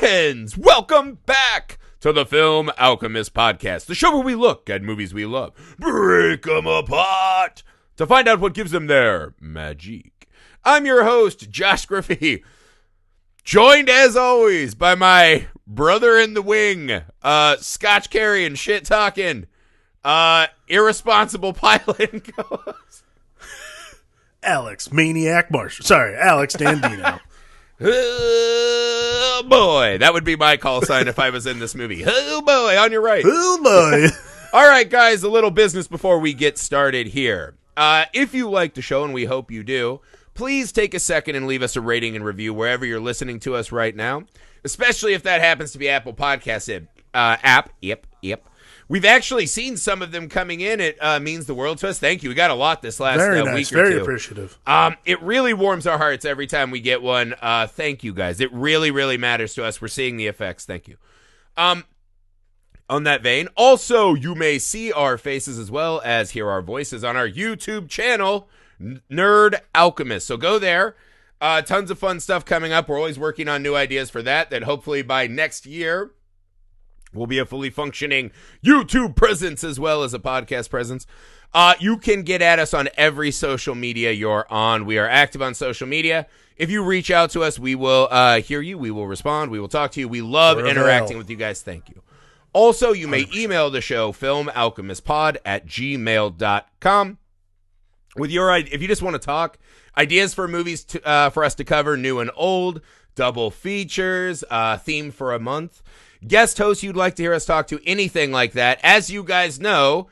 friends, welcome back to the Film Alchemist podcast, the show where we look at movies we love, break them apart to find out what gives them their magic. I'm your host, Josh Griffey, joined as always by my brother in the wing, scotch carrying, shit talking, irresponsible pilot and co-host, Alex Dandino. Oh boy, that would be my call sign if I was in this movie. Oh boy, on your right. Oh boy. All right, guys, a little business before we get started here. If you like the show, and we hope you do, please take a second and leave us a rating and review wherever you're listening to us right now, especially if that happens to be Apple Podcasts app. Yep. We've actually seen some of them coming in. It means the world to us. Thank you. We got a lot this last very nice. Week or very two. Appreciative. It really warms our hearts every time we get one. Thank you, guys. It really, really matters to us. We're seeing the effects. Thank you. On that vein, also, you may see our faces as well as hear our voices on our YouTube channel, Nerd Alchemist. So go there. Tons of fun stuff coming up. We're always working on new ideas for that hopefully by next year will be a fully functioning YouTube presence as well as a podcast presence. You can get at us on every social media you're on. We are active on social media. If you reach out to us, we will hear you. We will respond. We will talk to you. We love interacting with you guys. Thank you. Also, you may email the show, filmalchemistpod@gmail.com. With your, if you just want to talk, ideas for movies for us to cover, new and old, double features, theme for a month, guest hosts you'd like to hear us talk to, anything like that. As you guys know,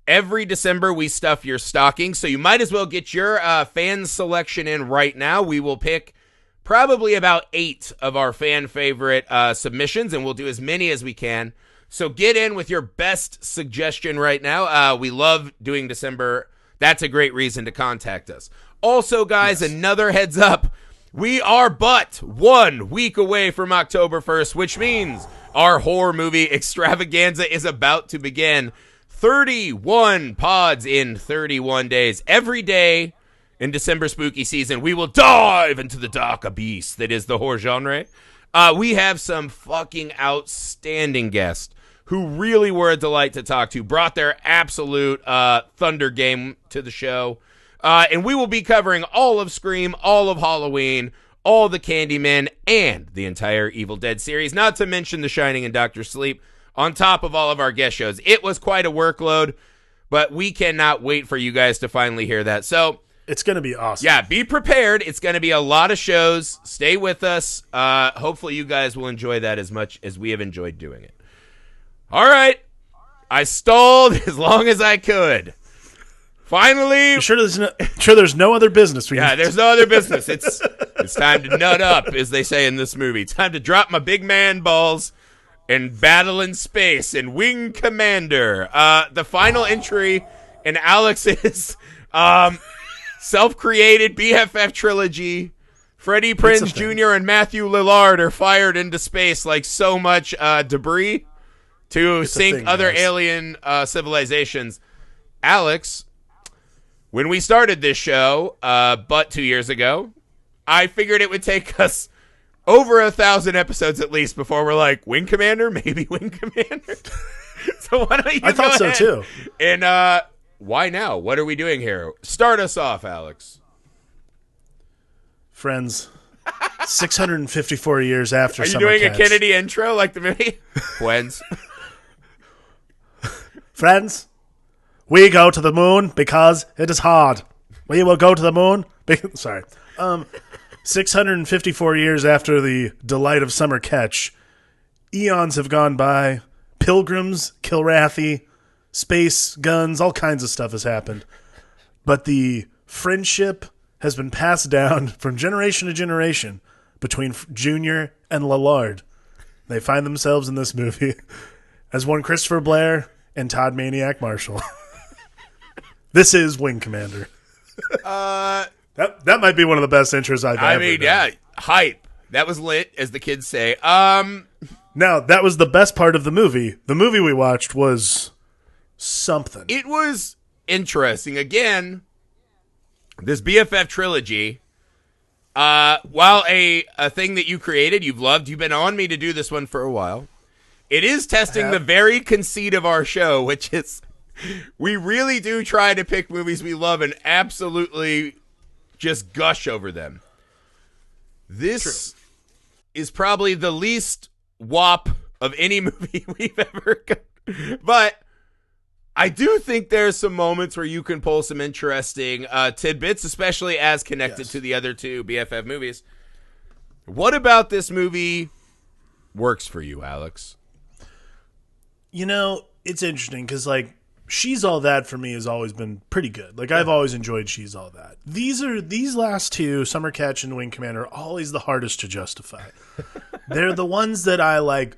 every December we stuff your stocking, so you might as well get your fan selection in right now. We will pick probably about 8 of our fan favorite submissions, and we'll do as many as we can. So get in with your best suggestion right now. We love doing December. That's a great reason to contact us. Also, guys, yes, another heads up. We are but 1 week away from October 1st, which means our horror movie extravaganza is about to begin. 31 pods in 31 days. Every day in December spooky season, we will dive into the dark abyss that is the horror genre. We have some fucking outstanding guests who really were a delight to talk to, brought their absolute thunder game to the show. And we will be covering all of Scream, all of Halloween, all the Candyman, and the entire Evil Dead series, not to mention The Shining and Dr. Sleep, on top of all of our guest shows. It was quite a workload, but we cannot wait for you guys to finally hear that. So it's going to be awesome. Yeah, be prepared. It's going to be a lot of shows. Stay with us. Hopefully you guys will enjoy that as much as we have enjoyed doing it. All right. I stalled as long as I could. Finally, you sure there's no other business. There's no other business. It's time to nut up, as they say in this movie. It's time to drop my big man balls and battle in space and Wing Commander. The final entry in Alex's self-created BFF trilogy. Freddie Prinze Jr. and Matthew Lillard are fired into space like so much debris to sink other alien civilizations. Alex, when we started this show, but 2 years ago, I figured it would take us over 1,000 episodes at least before we're like, Wing Commander? Maybe Wing Commander? So why don't you I thought so too. And why now? What are we doing here? Start us off, Alex. Friends, 654 years after Are you doing a Kennedy intro like the movie? Friends. Friends, we go to the moon because it is hard. We will go to the moon. 654 years after the delight of summer catch, eons have gone by. Pilgrims, Kilrathi, space, guns, all kinds of stuff has happened. But the friendship has been passed down from generation to generation between Junior and Lillard. They find themselves in this movie as one Christopher Blair and Todd Maniac Marshall. This is Wing Commander. That might be one of the best intros I've ever done. Yeah, hype. That was lit, as the kids say. Now, that was the best part of the movie. The movie we watched was something. It was interesting. Again, this BFF trilogy, While a thing that you created, you've loved, you've been on me to do this one for a while. It is testing the very conceit of our show, which is we really do try to pick movies we love and absolutely just gush over them. This is probably the least WAP of any movie we've ever got. But I do think there's some moments where you can pull some interesting tidbits, especially as connected to the other two BFF movies. What about this movie works for you, Alex? You know, it's interesting because, like, She's All That for me has always been pretty good. Like, I've always enjoyed She's All That. These last two, Summer Catch and Wing Commander, are always the hardest to justify. They're the ones that I, like,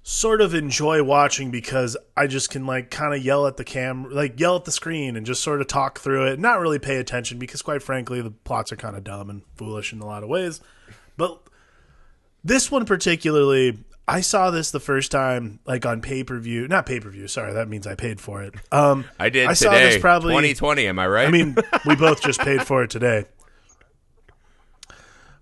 sort of enjoy watching because I just can, like, kind of yell at the camera, like, yell at the screen and just sort of talk through it, not really pay attention because, quite frankly, the plots are kind of dumb and foolish in a lot of ways. But this one particularly, I saw this the first time, like, on pay-per-view. Not pay-per-view, sorry, that means I paid for it. I did today, saw this probably 2020, am I right? I mean, we both just paid for it today.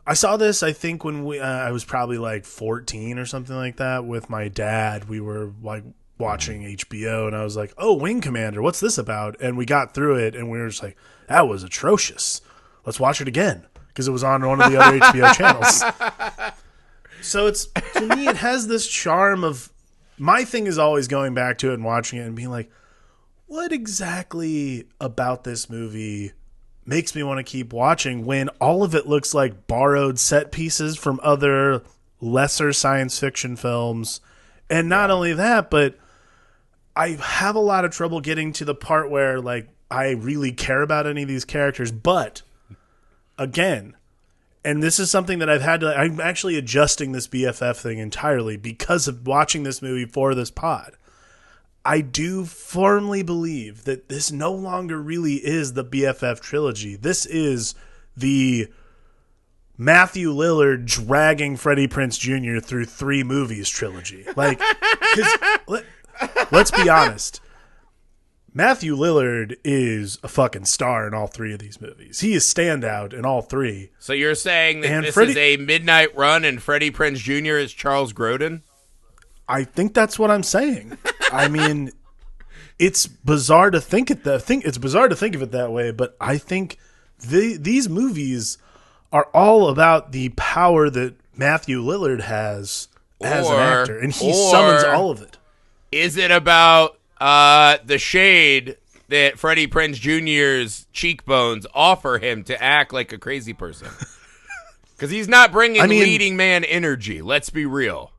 I saw this, I think, when I was probably like 14 or something like that with my dad. We were like watching HBO, and I was like, "Oh, Wing Commander, what's this about?" And we got through it, and we were just like, "That was atrocious. Let's watch it again," because it was on one of the other HBO channels. So it's, to me, it has this charm of, my thing is always going back to it and watching it and being like, what exactly about this movie makes me want to keep watching when all of it looks like borrowed set pieces from other lesser science fiction films? And not only that, but I have a lot of trouble getting to the part where, like, I really care about any of these characters. But again, and this is something that I'm actually adjusting this BFF thing entirely because of watching this movie for this pod. I do firmly believe that this no longer really is the BFF trilogy. This is the Matthew Lillard dragging Freddie Prinze Jr. through 3 movies trilogy. Like, 'cause let's be honest. Matthew Lillard is a fucking star in all 3 of these movies. He is standout in all 3. So you're saying that this is a midnight run and Freddie Prinze Jr. is Charles Grodin? I think that's what I'm saying. I mean, it's bizarre to think of it that way, but I think these movies are all about the power that Matthew Lillard has as an actor, and he summons all of it. Is it about the shade that Freddie Prinze Jr.'s cheekbones offer him to act like a crazy person? Because he's not bringing leading man energy. Let's be real.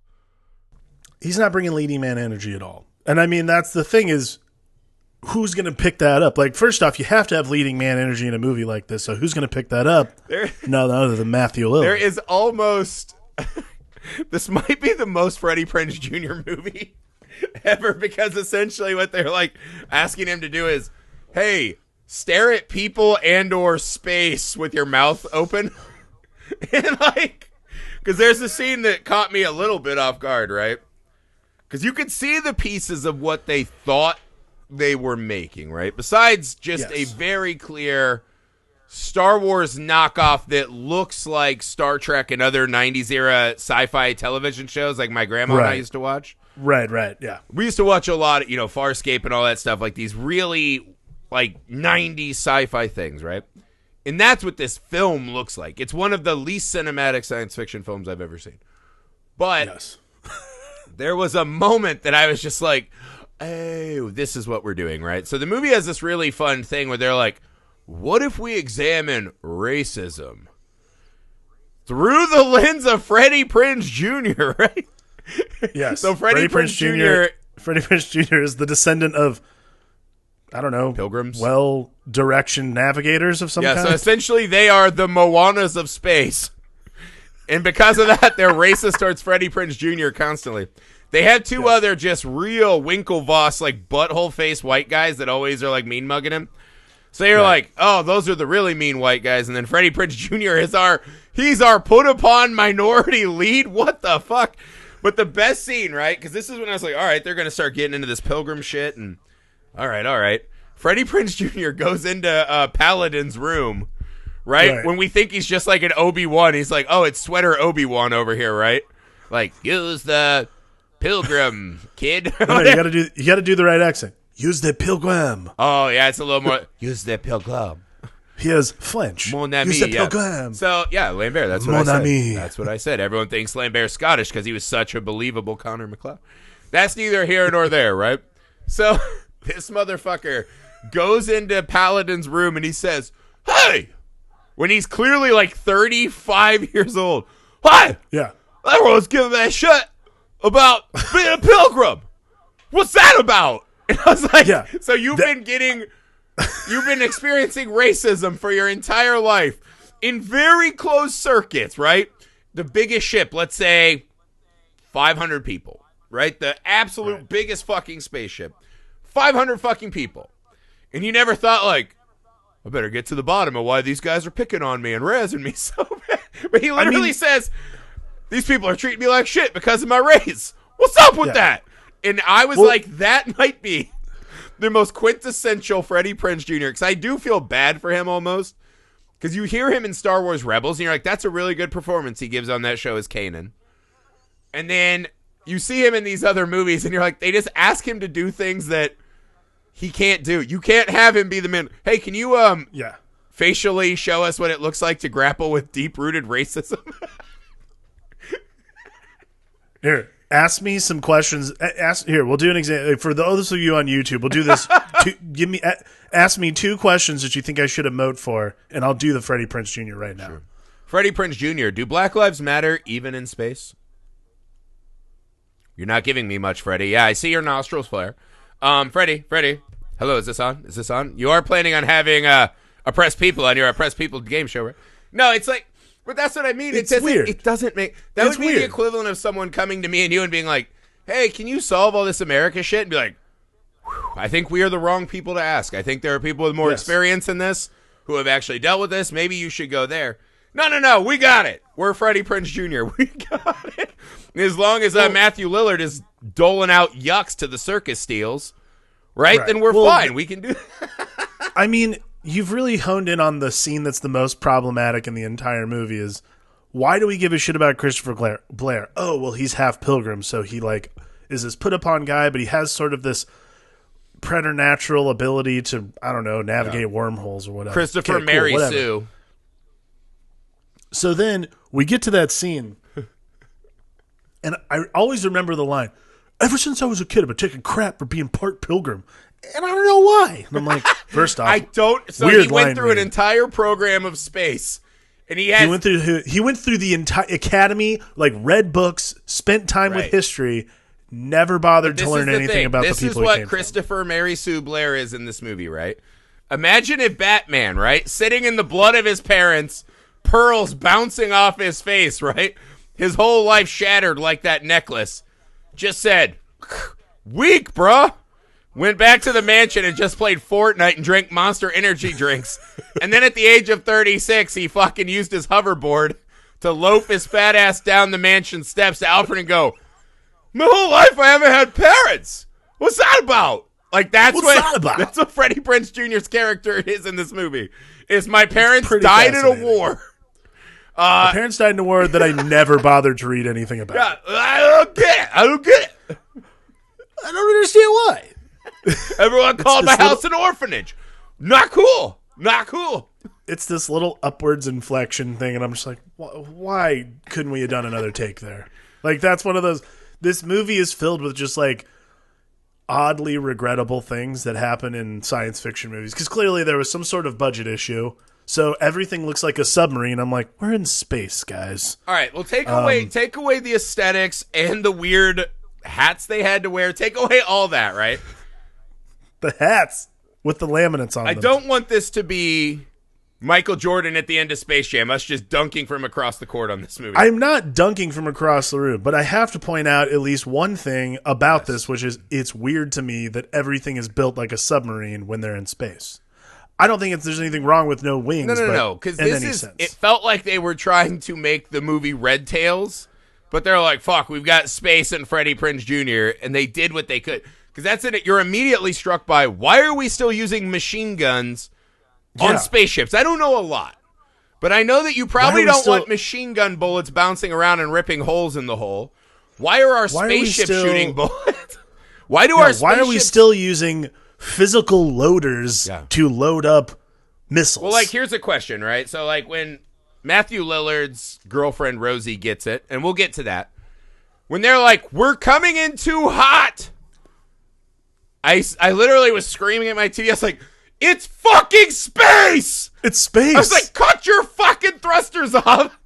He's not bringing leading man energy at all. And I mean, that's the thing is, who's going to pick that up? Like, first off, you have to have leading man energy in a movie like this. So who's going to pick that up? None other than Matthew Lillard. There is almost... this might be the most Freddie Prinze Jr. movie ever, because essentially what they're like asking him to do is, hey, stare at people and or space with your mouth open. And like, because there's a scene that caught me a little bit off guard, right? Because you could see the pieces of what they thought they were making, right? Besides just a very clear Star Wars knockoff that looks like Star Trek and other 90s era sci-fi television shows like my grandma and I used to watch. Right, yeah. We used to watch a lot of, Farscape and all that stuff, like these really, like, 90s sci-fi things, right? And that's what this film looks like. It's one of the least cinematic science fiction films I've ever seen. But there was a moment that I was just like, oh, this is what we're doing, right? So the movie has this really fun thing where they're like, what if we examine racism through the lens of Freddie Prinze Jr., right? Yes. So Freddie Prinze Jr. Freddie Prinze Jr. is the descendant of, I don't know, pilgrims, well-directioned navigators of some kind. Yeah, so essentially they are the Moanas of space. And because of that, they're racist towards Freddie Prinze Jr. constantly. They have 2 other just real Winklevoss, like butthole face white guys that always are like mean mugging him. So you're like, oh, those are the really mean white guys. And then Freddie Prinze Jr. he's our put upon minority lead. What the fuck? But the best scene, right? Because this is when I was like, all right, they're going to start getting into this pilgrim shit. And all right. Freddie Prinze Jr. goes into Paladin's room, right? When we think he's just like an Obi-Wan, he's like, oh, it's sweater Obi-Wan over here, right? Like, use the pilgrim, kid. No, you gotta do the right accent. Use the pilgrim. Oh, yeah, it's a little more, use the pilgrim. He has French. Mon ami, Use the pilgrim. So, yeah, Lambert, that's what Mon I said. ami. That's what I said. Everyone thinks Lambert's Scottish because he was such a believable Connor McLeod. That's neither here nor there, right? So, this motherfucker goes into Paladin's room and he says, hey, when he's clearly like 35 years old. Hi! Yeah. Everyone's giving me a shit about being a pilgrim. What's that about? And I was like, yeah. So you've been experiencing racism for your entire life in very closed circuits, right? The biggest ship, let's say 500 people, right? The absolute biggest fucking spaceship. 500 fucking people. And you never thought like, I better get to the bottom of why these guys are picking on me and razzing me so bad. But he literally says, these people are treating me like shit because of my race. What's up with that? And I was like, that might be the most quintessential Freddie Prinze Jr. Because I do feel bad for him almost. Because you hear him in Star Wars Rebels, and you're like, that's a really good performance he gives on that show as Kanan. And then you see him in these other movies, and you're like, they just ask him to do things that he can't do. You can't have him be the man. Hey, can you facially show us what it looks like to grapple with deep-rooted racism? Here, ask me some questions. We'll do an example. For those of you on YouTube, we'll do this. Ask me 2 questions that you think I should emote for, and I'll do the Freddie Prinze Jr. right now. Sure. Freddie Prinze Jr., do Black Lives Matter even in space? You're not giving me much, Freddie. Yeah, I see your nostrils flare. Freddie. Hello, is this on? You are planning on having oppressed people on your oppressed people game show, right? No, it's like, but that's what I mean. It's weird. It doesn't make... That would be the equivalent of someone coming to me and you and being like, hey, can you solve all this America shit? And be like, I think we are the wrong people to ask. I think there are people with more experience in this who have actually dealt with this. Maybe you should go there. No. We got it. We're Freddie Prinze Jr. We got it. As long as Matthew Lillard is doling out yucks to the circus steals, right? Then we're fine. We can do I mean... You've really honed in on the scene that's the most problematic in the entire movie is why do we give a shit about Christopher Blair? Oh, well, he's half pilgrim, so he is this put upon guy, but he has sort of this preternatural ability to, I don't know, navigate wormholes or whatever. Christopher Mary Sue. So then we get to that scene, and I always remember the line, ever since I was a kid, I've been taking crap for being part pilgrim. And I don't know why. And I'm like, first off, he went through an entire program of space, and he went through the entire academy, like read books, spent time with history, never bothered to learn anything about the people. This is what Christopher Mary Sue Blair is in this movie, right? Imagine if Batman, right, sitting in the blood of his parents, pearls bouncing off his face, right, his whole life shattered like that necklace, just said, weak, bruh. Went back to the mansion and just played Fortnite and drank Monster Energy drinks. And then at the age of 36, he fucking used his hoverboard to loaf his fat ass down the mansion steps to Alfred and go, my whole life I haven't had parents. What's that about? Like, that's what Freddie Prinze Jr.'s character is in this movie. Is my parents died in a war. My parents died in a war that I never bothered to read anything about. Yeah, I don't get it. I don't understand why. Everyone called my house an orphanage. Not cool. It's this little upwards inflection thing, and I'm just like, why couldn't we have done another take there? Like, that's one of those. This movie is filled with just like oddly regrettable things that happen in science fiction movies. Because clearly there was some sort of budget issue. So everything looks like a submarine. I'm like, we're in space, guys. All right, well, take away the aesthetics and the weird hats they had to wear. Take away all that, right? The hats with the laminates on them. I don't want this to be Michael Jordan at the end of Space Jam, us just dunking from across the court on this movie. I'm not dunking from across the room, but I have to point out at least one thing about this, which is it's weird to me that everything is built like a submarine when they're in space. I don't think there's anything wrong with no wings. No, because it felt like they were trying to make the movie Red Tails, but they're like, fuck, we've got space and Freddie Prinze Jr., and they did what they could. Because that's it. You're immediately struck by, why are we still using machine guns on spaceships? I don't know a lot. But I know that you probably Why are we don't still- want machine gun bullets bouncing around and ripping holes in the hole. Why are our Why are we spaceships still- shooting bullets? Why do our spaceships... Why are we still using physical loaders to load up missiles? Well, like, here's a question, right? So, like, when Matthew Lillard's girlfriend Rosie gets it, and we'll get to that, when they're like, we're coming in too hot, I literally was screaming at my TV. I was like, it's fucking space! It's space! I was like, cut your fucking thrusters off!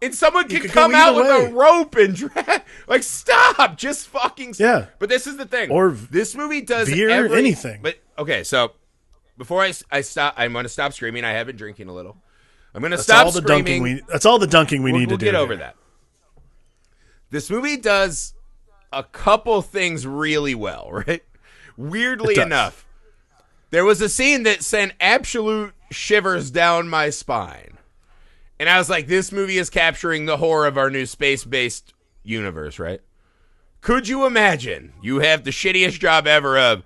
And someone can could come go out either with way. a rope and drag. Like, stop! Just fucking. Yeah. But this is the thing. Or this movie does veer anything. But okay, so before I stop, I'm going to stop screaming. I have been drinking a little. I'm going to stop screaming. That's all the dunking we need to do. We'll get over that. This movie does a couple things really well, right? Weirdly enough, there was a scene that sent absolute shivers down my spine. And I was like, this movie is capturing the horror of our new space-based universe, right? Could you imagine you have the shittiest job ever of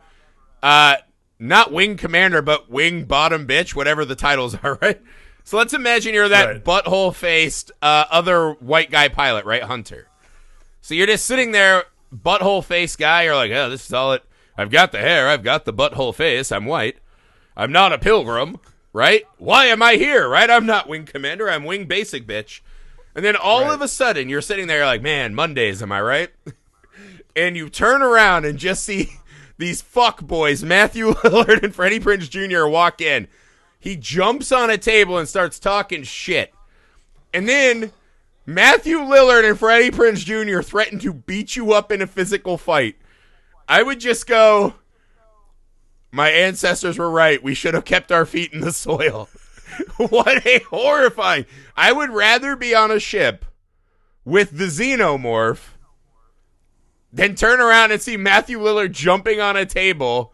not wing commander, but wing bottom bitch, whatever the titles are, right? So let's imagine you're that butthole-faced other white guy pilot, right? Hunter. So you're just sitting there, butthole-faced guy. You're like, oh, this is all it. I've got the hair. I've got the butthole face. I'm white. I'm not a pilgrim. Right? Why am I here? Right? I'm not wing commander. I'm wing basic bitch. And then all of a sudden, you're sitting there like, man, Mondays, am I right? And you turn around and just see these fuck boys, Matthew Lillard and Freddie Prinze Jr. walk in. He jumps on a table and starts talking shit. And then Matthew Lillard and Freddie Prinze Jr. threaten to beat you up in a physical fight. I would just go... My ancestors were right. We should have kept our feet in the soil. What a horrifying. I would rather be on a ship with the xenomorph than turn around and see Matthew Lillard jumping on a table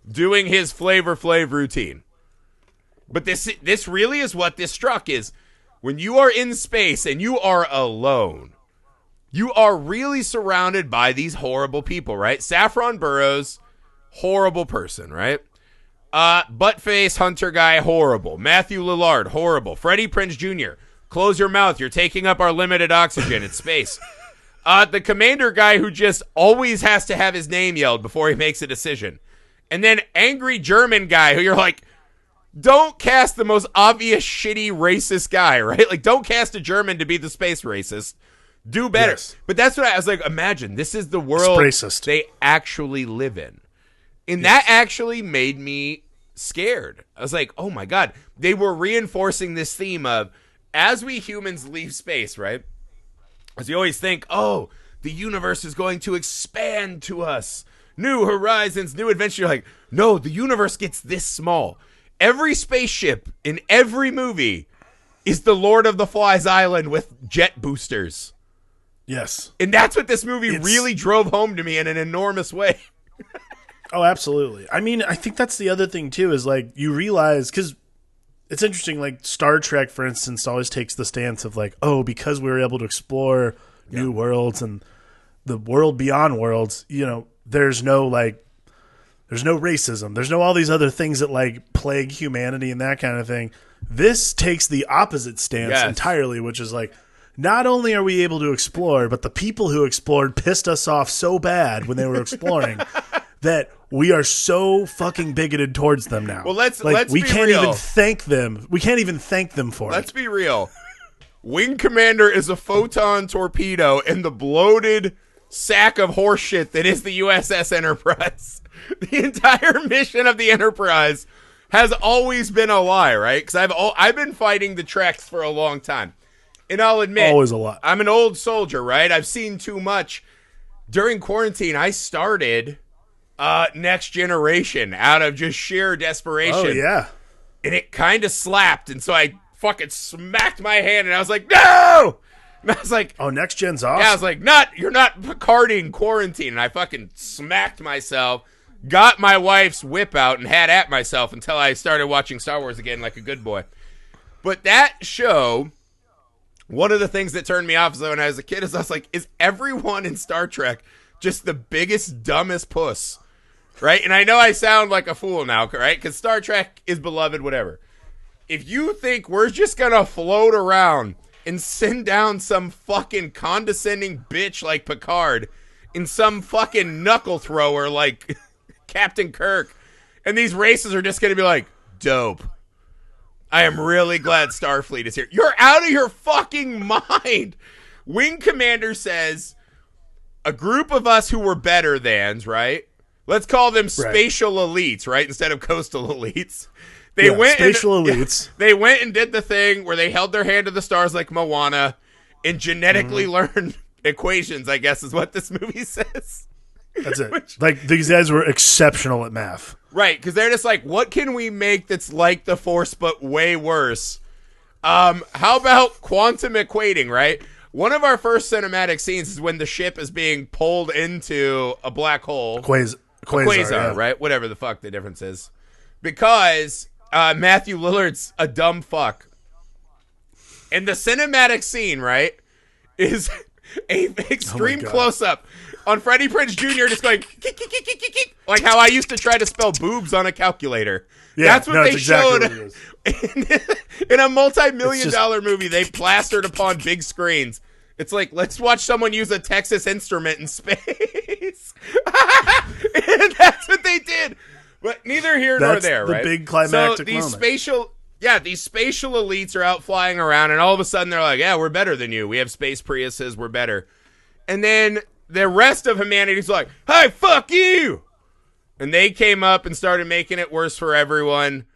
doing his Flavor Flav routine. But this really is what this struck is. When you are in space and you are alone, you are really surrounded by these horrible people, right? Saffron Burrows... horrible person, right? Buttface hunter guy, horrible. Matthew Lillard, horrible. Freddie Prinze Jr., close your mouth. You're taking up our limited oxygen. It's space. The commander guy who just always has to have his name yelled before he makes a decision. And then angry German guy who you're like, don't cast the most obvious shitty racist guy, right? Like, don't cast a German to be the space racist. Do better. Yes. But that's what I was like, imagine, this is the world they actually live in. And that actually made me scared. I was like, oh my God. They were reinforcing this theme of, as we humans leave space, right? As you always think, oh, the universe is going to expand to us. New horizons, new adventure. You're like, no, the universe gets this small. Every spaceship in every movie is the Lord of the Flies Island with jet boosters. Yes. And that's what this movie really drove home to me in an enormous way. Oh, absolutely. I mean, I think that's the other thing, too, is like you realize, because it's interesting, like Star Trek, for instance, always takes the stance of like, oh, because we were able to explore new worlds and the world beyond worlds, you know, there's no racism. There's no all these other things that like plague humanity and that kind of thing. This takes the opposite stance entirely, which is like, not only are we able to explore, but the people who explored pissed us off so bad when they were exploring that we are so fucking bigoted towards them now. Well, let's we be can't real. even thank them. We can't even thank them for Let's it. be real. Wing Commander is a photon torpedo in the bloated sack of horseshit that is the USS Enterprise. The entire mission of the Enterprise has always been a lie, right? Because I've been fighting the Treks for a long time. And I'll admit, always a lot. I'm an old soldier, right? I've seen too much. During quarantine, I started Next Generation out of just sheer desperation. Oh, yeah. And it kind of slapped, and so I fucking smacked my hand, and I was like, no! And I was like... Oh, Next Gen's awesome. Yeah, I was like, you're not Picarding quarantine. And I fucking smacked myself, got my wife's whip out, and had at myself until I started watching Star Wars again like a good boy. But that show... One of the things that turned me off when I was a kid is I was like, is everyone in Star Trek just the biggest, dumbest puss? Right? And I know I sound like a fool now, right? Because Star Trek is beloved, whatever. if you think we're just gonna float around and send down some fucking condescending bitch like Picard in some fucking knuckle thrower like Captain Kirk, and these races are just gonna be like, dope. I am really glad Starfleet is here. You're out of your fucking mind. Wing Commander says, a group of us who were better thans, right? Let's call them spatial elites, right? Instead of coastal elites. They went elites. They went and did the thing where they held their hand to the stars like Moana and genetically learned equations, I guess is what this movie says. That's it. Like, these guys were exceptional at math. Right, because they're just like, what can we make that's like the Force but way worse? How about quantum equating, right? One of our first cinematic scenes is when the ship is being pulled into a black hole. Quasar, yeah. Right? Whatever the fuck the difference is. Because Matthew Lillard's a dumb fuck. And the cinematic scene, right, is a extreme close-up on Freddie Prinze Jr. just going, like how I used to try to spell boobs on a calculator. Yeah, that's what they showed exactly in a multi-million-dollar movie. They plastered upon big screens. It's like, let's watch someone use a Texas Instrument in space. And that's what they did. But neither here nor there, the right? Big climactic so these moment. these spatial elites are out flying around, and all of a sudden they're like, yeah, we're better than you. We have space Priuses. We're better. And then the rest of humanity's like, hey, fuck you. And they came up and started making it worse for everyone.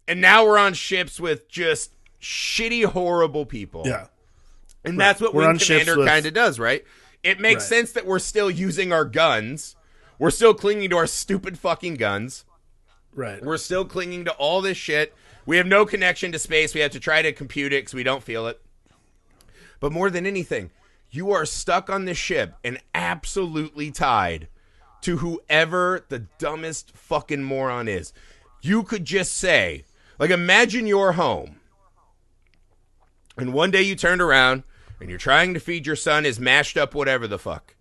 And now we're on ships with just shitty, horrible people. Yeah. And that's what Wing Commander kind of does, right? It makes sense that we're still using our guns. We're still clinging to our stupid fucking guns. Right. We're still clinging to all this shit. We have no connection to space. We have to try to compute it because we don't feel it. But more than anything, you are stuck on this ship and absolutely tied to whoever the dumbest fucking moron is. You could just say, like, imagine you're home. And one day you turned around and you're trying to feed your son his mashed up whatever the fuck.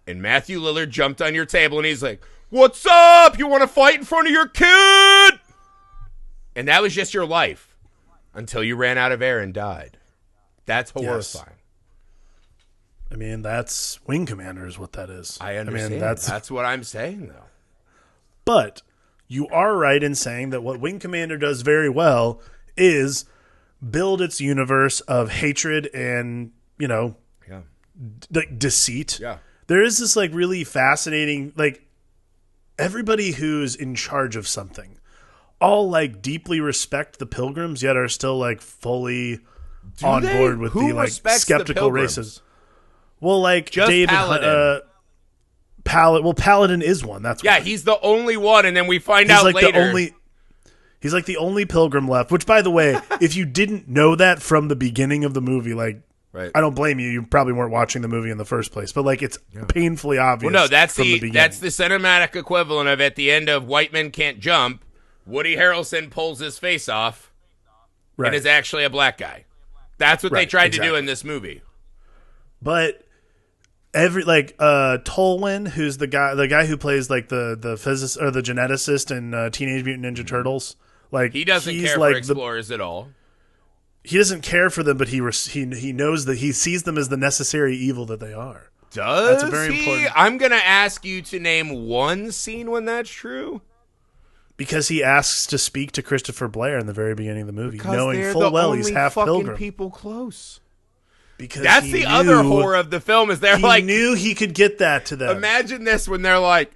And Matthew Lillard jumped on your table and he's like, what's up? You want to fight in front of your kid? And that was just your life until you ran out of air and died. That's horrifying. Yes. I mean, that's Wing Commander is what that is. I understand. That's what I'm saying, though. But you are right in saying that what Wing Commander does very well is build its universe of hatred and, deceit. Yeah. There is this, like, really fascinating, like, everybody who's in charge of something all, like, deeply respect the Pilgrims, yet are still, like, fully on board with the, like, skeptical races. Well, like, just David Paladin. Paladin is one. That's yeah, he's the only one, and then we find out like later. He's like the only Pilgrim left. Which, by the way, if you didn't know that from the beginning of the movie, like, I don't blame you. You probably weren't watching the movie in the first place, but like, it's painfully obvious. Well, no, that's the cinematic equivalent of at the end of White Men Can't Jump. Woody Harrelson pulls his face off, and is actually a black guy. That's what they tried to do in this movie. But Tolwyn, who's the guy who plays like the physicist or the geneticist in Teenage Mutant Ninja Turtles, like he doesn't care for explorers at all. He doesn't care for them, but he knows that he sees them as the necessary evil that they are. That's a very important. I'm gonna ask you to name one scene when that's true. Because he asks to speak to Christopher Blair in the very beginning of the movie, because knowing full well he's half Pilgrim. People close. Because that's the other horror of the film is they're like, he knew he could get that to them. Imagine this when they're like,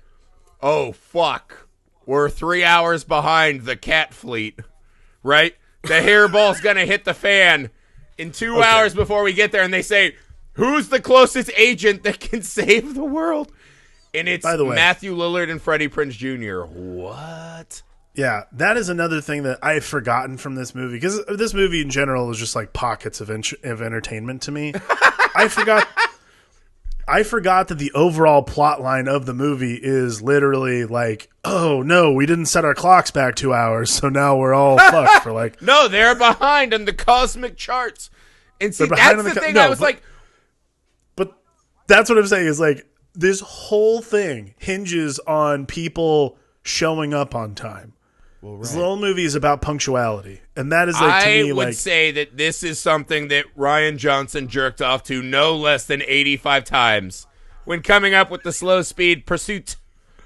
oh fuck, we're 3 hours behind the cat fleet, right? The hairball's gonna hit the fan in 2 hours before we get there, and they say, who's the closest agent that can save the world? And it's, by the way, Matthew Lillard and Freddie Prinze Jr. What? Yeah, that is another thing that I've forgotten from this movie, because this movie in general is just like pockets of entertainment to me. I forgot that the overall plot line of the movie is literally like, oh no, we didn't set our clocks back 2 hours, so now we're all fucked for like. No, they're behind on the cosmic charts. And see, that's the thing. I was like, but that's what I'm saying is like this whole thing hinges on people showing up on time. Well, right. This little movie is about punctuality, And that is like, to me, I would like, say that this is something that Ryan Johnson jerked off to no less than 85 times when coming up with the slow speed pursuit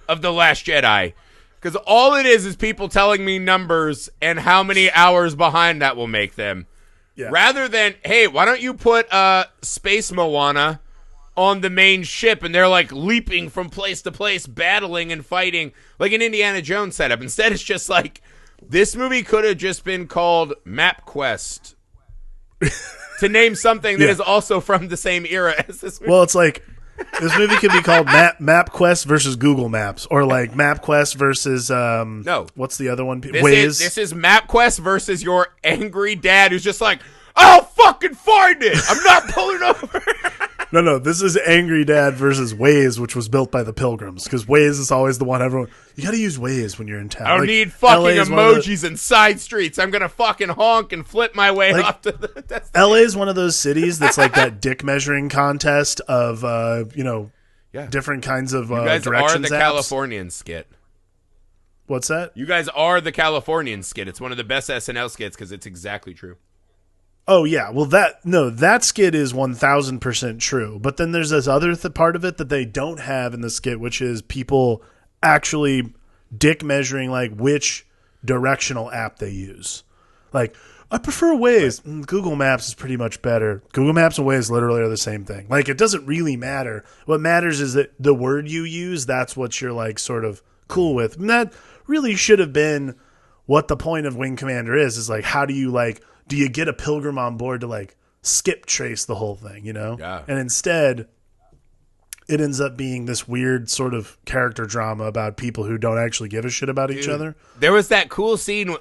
of The Last Jedi. Because all it is people telling me numbers and how many hours behind that will make them. yeah. Rather than, hey, why don't you put Space Moana on the main ship and they're like leaping from place to place, battling and fighting like an Indiana Jones setup. Instead, it's just like, this movie could have just been called Map Quest to name something that is also from the same era as this movie. Well, it's like, this movie could be called Map Quest versus Google Maps, or like Map Quest versus no. What's the other one? Waze. This is Map Quest versus your angry dad who's just like, I'll fucking find it. I'm not pulling over. No. This is Angry Dad versus Waze, which was built by the Pilgrims, because Waze is always the one everyone. You got to use Waze when you're in town. I don't need fucking emojis and side streets. I'm gonna fucking honk and flip my way off to the destination. LA is one of those cities that's like that dick measuring contest of different kinds of you guys directions. Are the apps. Californian skit. What's that? You guys are the Californian skit. It's one of the best SNL skits because it's exactly true. Oh yeah, well that skit is 1000% true. But then there's this other part of it that they don't have in the skit, which is people actually dick measuring like which directional app they use. Like, I prefer Waze. Google Maps is pretty much better. Google Maps and Waze literally are the same thing. Like, it doesn't really matter. What matters is that the word you use, that's what you're like sort of cool with. And that really should have been what the point of Wing Commander is like, how do you like, do you get a pilgrim on board to like skip trace the whole thing, you know? Yeah. And instead, it ends up being this weird sort of character drama about people who don't actually give a shit about each other. There was that cool scene.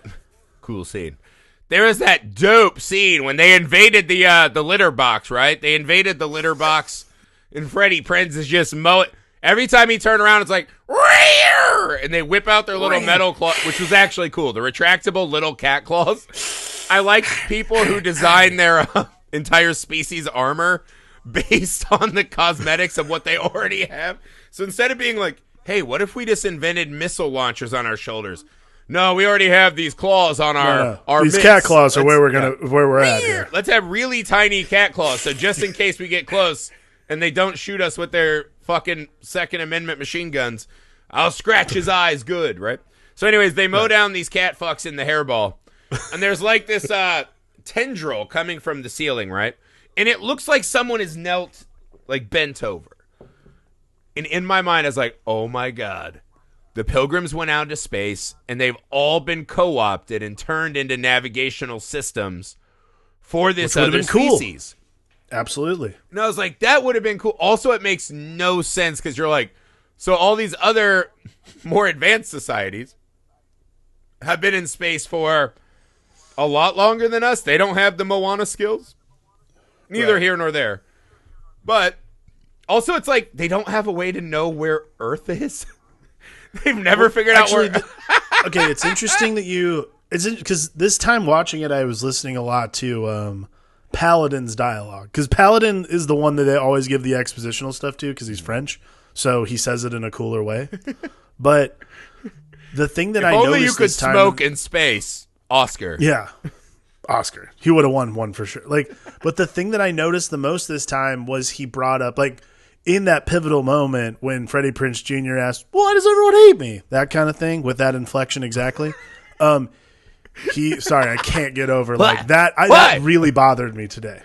There was that dope scene when they invaded the litter box, right? They invaded the litter box, and Freddie Prinze is just mowing. Every time he turned around, it's like, Rear! And they whip out their little metal claw, which was actually cool. The retractable little cat claws. I like people who design their entire species armor based on the cosmetics of what they already have. So instead of being like, hey, what if we just invented missile launchers on our shoulders? No, we already have these claws on our these mitts. cat claws are where we're at here. Let's have really tiny cat claws, so just in case we get close and they don't shoot us with their fucking Second Amendment machine guns, I'll scratch his eyes good, right? So anyways, they mow down these cat fucks in the hairball, and there's like this tendril coming from the ceiling, right? And it looks like someone is knelt, like bent over. And in my mind, I was like, oh my God. The Pilgrims went out into space, and they've all been co-opted and turned into navigational systems for this other species. Cool. Absolutely. And I was like, that would have been cool. Also, it makes no sense because you're like, so all these other more advanced societies have been in space for a lot longer than us. They don't have the Moana skills. Neither here nor there. But also, it's like they don't have a way to know where Earth is. They've never figured out where. Okay, it's interesting that because this time watching it, I was listening a lot to Paladin's dialogue, because Paladin is the one that they always give the expositional stuff to because he's French, so he says it in a cooler way. But the thing that I noticed only you could this time, smoke in space, Oscar. Yeah, Oscar. He would have won one for sure. Like, but the thing that I noticed the most this time was he brought up like, in that pivotal moment when Freddie Prinze Jr. asked, why does everyone hate me? That kind of thing with that inflection exactly. Sorry, I can't get over like that. That really bothered me today.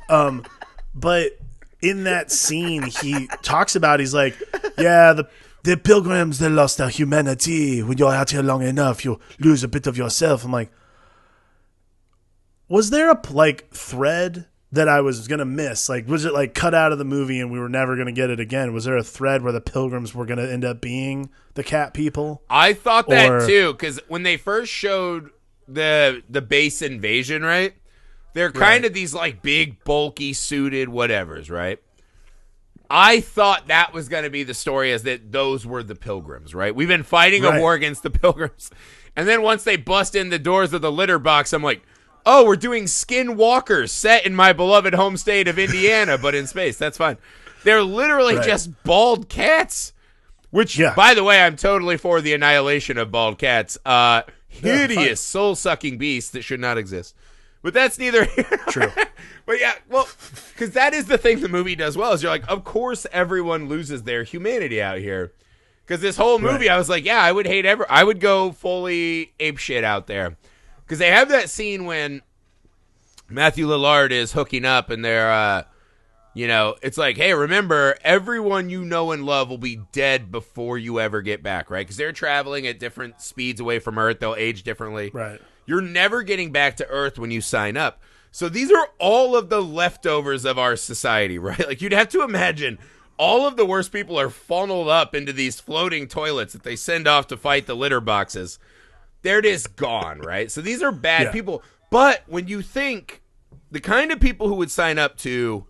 But in that scene, he talks about, he's like, yeah, the pilgrims, they lost their humanity. When you're out here long enough, you lose a bit of yourself. I'm like, was there a like thread that I was going to miss? Like, was it like cut out of the movie and we were never going to get it again? Was there a thread where the Pilgrims were going to end up being the cat people? I thought that too, because when they first showed the base invasion, right? They're kind of these like big, bulky, suited whatevers, right? I thought that was going to be the story, as that those were the Pilgrims, right? We've been fighting a war against the Pilgrims. And then once they bust in the doors of the litter box, I'm like, oh, we're doing Skinwalkers set in my beloved home state of Indiana, but in space. That's fine. They're literally just bald cats, which, by the way, I'm totally for the annihilation of bald cats. hideous, soul-sucking beasts that should not exist. But that's neither here. True. But yeah, well, because that is the thing the movie does well, is you're like, of course everyone loses their humanity out here. Because this whole movie, I was like, yeah, I would go fully apeshit out there. Because they have that scene when Matthew Lillard is hooking up and they're, it's like, hey, remember, everyone you know and love will be dead before you ever get back, right? Because they're traveling at different speeds away from Earth. They'll age differently. Right. You're never getting back to Earth when you sign up. So these are all of the leftovers of our society, right? Like, you'd have to imagine all of the worst people are funneled up into these floating toilets that they send off to fight the litter boxes. They're just gone, right? So these are bad people. But when you think the kind of people who would sign up to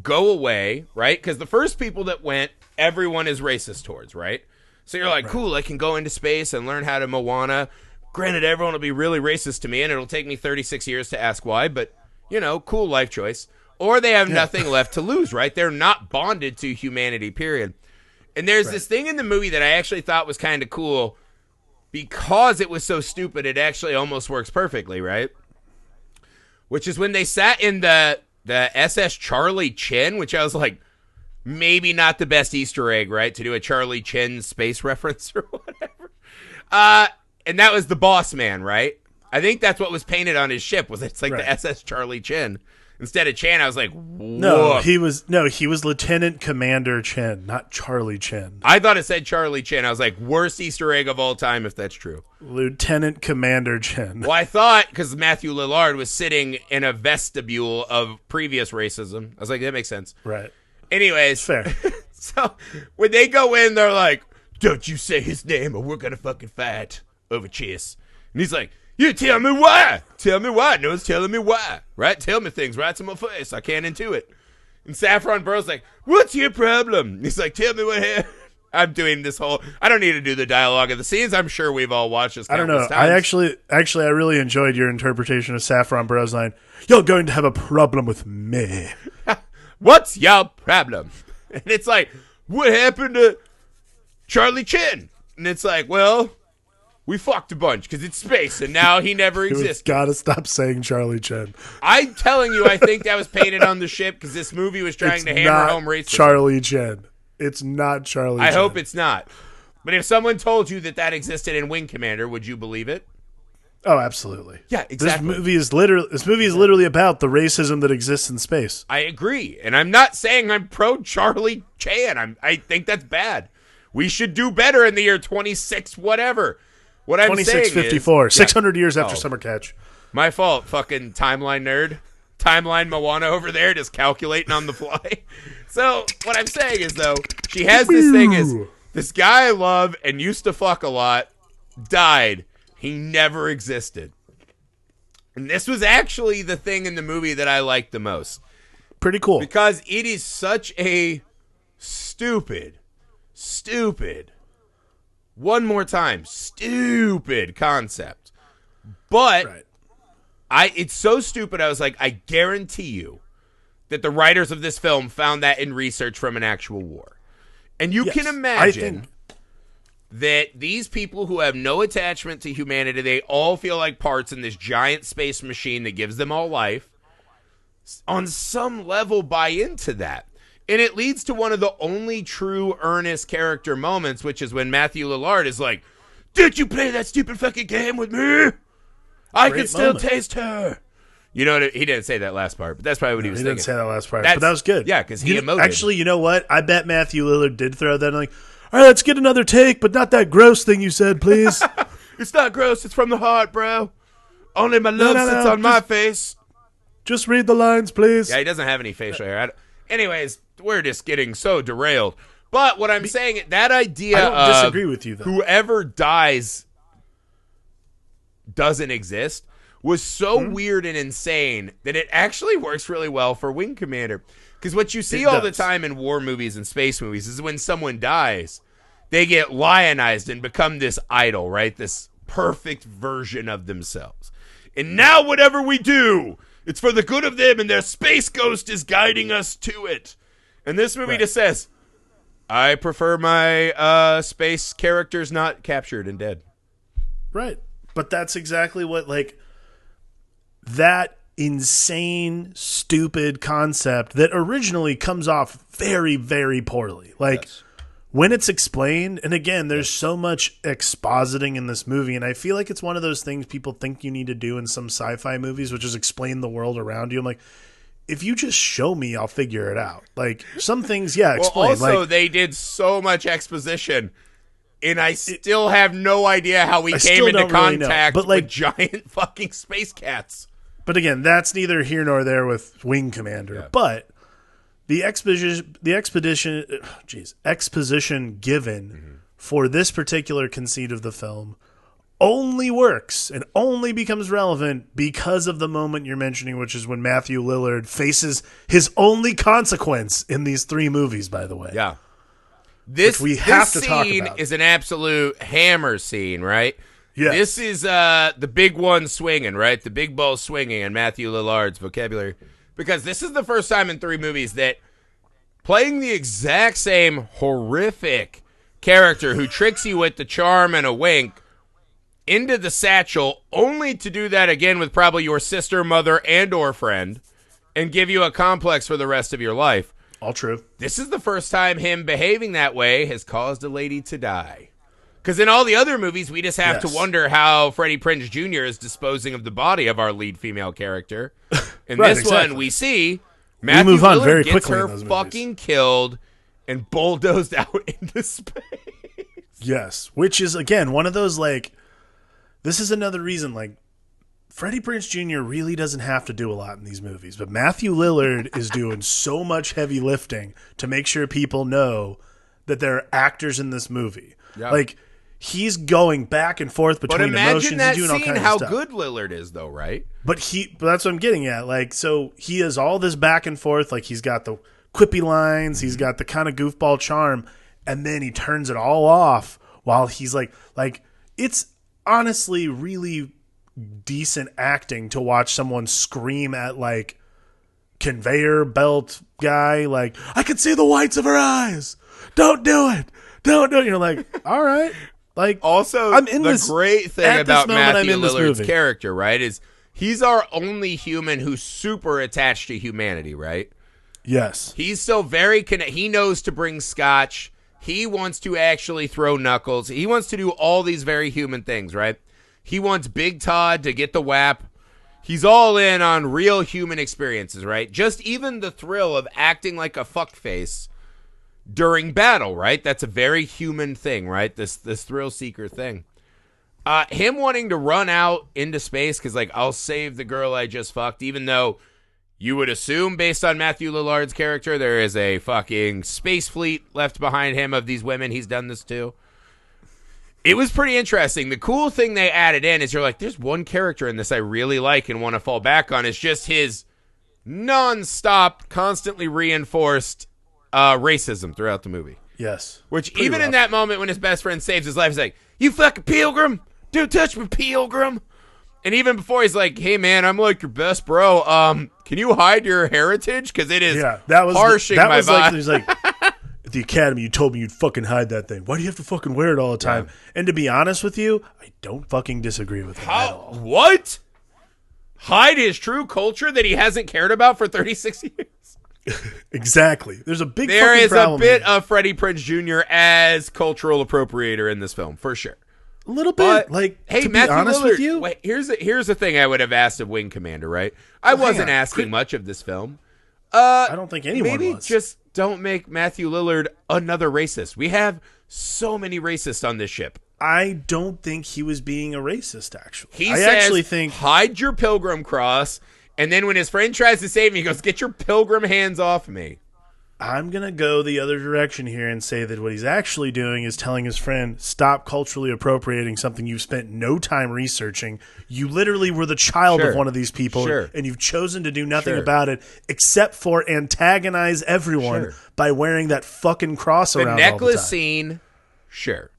go away, right? Because the first people that went, everyone is racist towards, right? So you're like, cool, I can go into space and learn how to Moana. Granted, everyone will be really racist to me, and it'll take me 36 years to ask why, but, cool life choice. Or they have nothing left to lose, right? They're not bonded to humanity, period. And there's this thing in the movie that I actually thought was kind of cool because it was so stupid, it actually almost works perfectly, right? Which is when they sat in the SS Charlie Chin, which I was like, maybe not the best Easter egg, right? To do a Charlie Chin space reference or whatever. And that was the boss man, right? I think that's what was painted on his ship, was it's like the SS Charlie Chin. Instead of Chan, I was like, whoa. No, he was Lieutenant Commander Chen, not Charlie Chen. I thought it said Charlie Chin. I was like, worst Easter egg of all time if that's true. Lieutenant Commander Chen. Well, I thought, because Matthew Lillard was sitting in a vestibule of previous racism. I was like, that makes sense. Right. Anyways. Fair. So, when they go in, they're like, don't you say his name or we're going to fucking fight over chess. And he's like, you tell me why. Tell me why. No one's telling me why. Right? Tell me things right to my face. I can't intuit. And Saffron Burrow's like, what's your problem? He's like, tell me what happened. I'm doing this whole, I don't need to do the dialogue of the scenes. I'm sure we've all watched this. I don't know. Times. I really enjoyed your interpretation of Saffron Burrow's line. You're going to have a problem with me. What's your problem? And it's like, what happened to Charlie Chin? And it's like, well, we fucked a bunch because it's space, and now he never exists. Gotta stop saying Charlie Chen. I'm telling you, I think that was painted on the ship because this movie was trying to hammer home racism. Charlie Chen. It's not Charlie Chen. I hope it's not. But if someone told you that existed in Wing Commander, would you believe it? Oh, absolutely. Yeah, exactly. This movie is literally about the racism that exists in space. I agree, and I'm not saying I'm pro Charlie Chan. I think that's bad. We should do better in the year 26 whatever. What I'm saying is 2654, 600 years after Summer Catch. My fault, fucking timeline nerd. Timeline Moana over there just calculating on the fly. So what I'm saying is, though, she has this thing is, this guy I love and used to fuck a lot died. He never existed. And this was actually the thing in the movie that I liked the most. Pretty cool. Because it is such a stupid, one more time, stupid concept. But it's so stupid, I was like, I guarantee you that the writers of this film found that in research from an actual war. And you can imagine that these people who have no attachment to humanity, they all feel like parts in this giant space machine that gives them all life, on some level buy into that. And it leads to one of the only true earnest character moments, which is when Matthew Lillard is like, did you play that stupid fucking game with me? I can still taste her. You know what? He didn't say that last part, but that's probably what he was thinking. He didn't say that last part, but that was good. Yeah, because he emoted. Actually, you know what? I bet Matthew Lillard did throw that in, like, all right, let's get another take, but not that gross thing you said, please. It's not gross. It's from the heart, bro. Only my love sits on my face. Just read the lines, please. Yeah, he doesn't have any facial hair. Anyways, we're just getting so derailed. But what I'm saying, that idea I don't disagree with you, though. Whoever dies doesn't exist was so weird and insane that it actually works really well for Wing Commander. Because what you see all the time in war movies and space movies is when someone dies, they get lionized and become this idol, right? This perfect version of themselves. And now whatever we do, it's for the good of them, and their space ghost is guiding us to it. And this movie just says, I prefer my space characters not captured and dead. Right. But that's exactly what, like, that insane, stupid concept that originally comes off very, very poorly. Like, Yes. when it's explained, and again, there's so much expositing in this movie, and I feel like it's one of those things people think you need to do in some sci-fi movies, which is explain the world around you. I'm like, if you just show me, I'll figure it out. Like, some things, yeah, explain. Well, also, like, they did so much exposition, and I still have no idea how we came into contact but, like, with giant fucking space cats. But again, that's neither here nor there with Wing Commander. Yeah. But the exposition given for this particular conceit of the film only works and only becomes relevant because of the moment you're mentioning, which is when Matthew Lillard faces his only consequence in these 3 movies, by the way. Yeah. This have to talk scene about. is an absolute hammer scene, right? Yes. This is the big one swinging, right? The big ball swinging in Matthew Lillard's vocabulary. Because this is the first time in 3 movies that playing the exact same horrific character who tricks you with the charm and a wink into the satchel, only to do that again with probably your sister, mother, and or friend, and give you a complex for the rest of your life. All true. This is the first time him behaving that way has caused a lady to die. Because in all the other movies, we just have to wonder how Freddie Prinze Jr. is disposing of the body of our lead female character. In Right, this exactly. one, we see Matthew move on Lillard very gets quickly her in those movies. fucking killed and bulldozed out into space. Yes. Which is, again, one of those, like, this is another reason, like, Freddie Prinze Jr. really doesn't have to do a lot in these movies, but Matthew Lillard is doing so much heavy lifting to make sure people know that there are actors in this movie. Yeah. Like, he's going back and forth But between imagine emotions that and doing all scene, kinds how of stuff. good Lillard is, though, right? But that's what I'm getting at. Like, so he has all this back and forth. Like, he's got the quippy lines, he's got the kind of goofball charm, and then he turns it all off while he's like, it's honestly really decent acting to watch someone scream at, like, conveyor belt guy, like, I can see the whites of her eyes. Don't do it. Don't do it. You're like, all right. Like, Also, I'm in the this, great thing at this about moment, I'm Matthew in this Lillard's movie. character, right, is he's our only human who's super attached to humanity, right? Yes. He's still very he knows to bring scotch. He wants to actually throw knuckles. He wants to do all these very human things, right? He wants Big Todd to get the whap. He's all in on real human experiences, right? Just even the thrill of acting like a fuckface during battle, right? That's a very human thing, right? This thrill seeker thing. Him wanting to run out into space because, like, I'll save the girl I just fucked, even though you would assume, based on Matthew Lillard's character, there is a fucking space fleet left behind him of these women he's done this to. It was pretty interesting. The cool thing they added in is you're like, there's one character in this I really like and want to fall back on. It's just his non-stop, constantly reinforced racism throughout the movie. Yes. Which Pretty even in rough. that moment when his best friend saves his life, he's like, you fucking pilgrim. Don't touch me, pilgrim. And even before, he's like, hey, man, I'm like your best bro. Can you hide your heritage? Because it is harshing my vibe. Like, he's like, at the academy, you told me you'd fucking hide that thing. Why do you have to fucking wear it all the time? Yeah. And to be honest with you, I don't fucking disagree with him at all. What? Hide his true culture that he hasn't cared about for 36 years? Exactly. There's a big There fucking is a problem bit here. of Freddie Prinze Jr. as cultural appropriator in this film, for sure. A little But, bit. Like, hey, to Matthew be honest Lillard, with you, wait, here's the thing I would have asked of Wing Commander, right? I wasn't on. asking much of this film. I don't think anyone Maybe was. just don't make Matthew Lillard another racist. We have so many racists on this ship. I don't think he was being a racist, actually. He I says, actually think hide your pilgrim cross, and then when his friend tries to save him, he goes, get your pilgrim hands off me. I'm going to go the other direction here and say that what he's actually doing is telling his friend, stop culturally appropriating something you've spent no time researching. You literally were the child Sure. of one of these people, Sure. and you've chosen to do nothing Sure. about it except for antagonize everyone Sure. by wearing that fucking cross The around necklace all the time. scene, sure.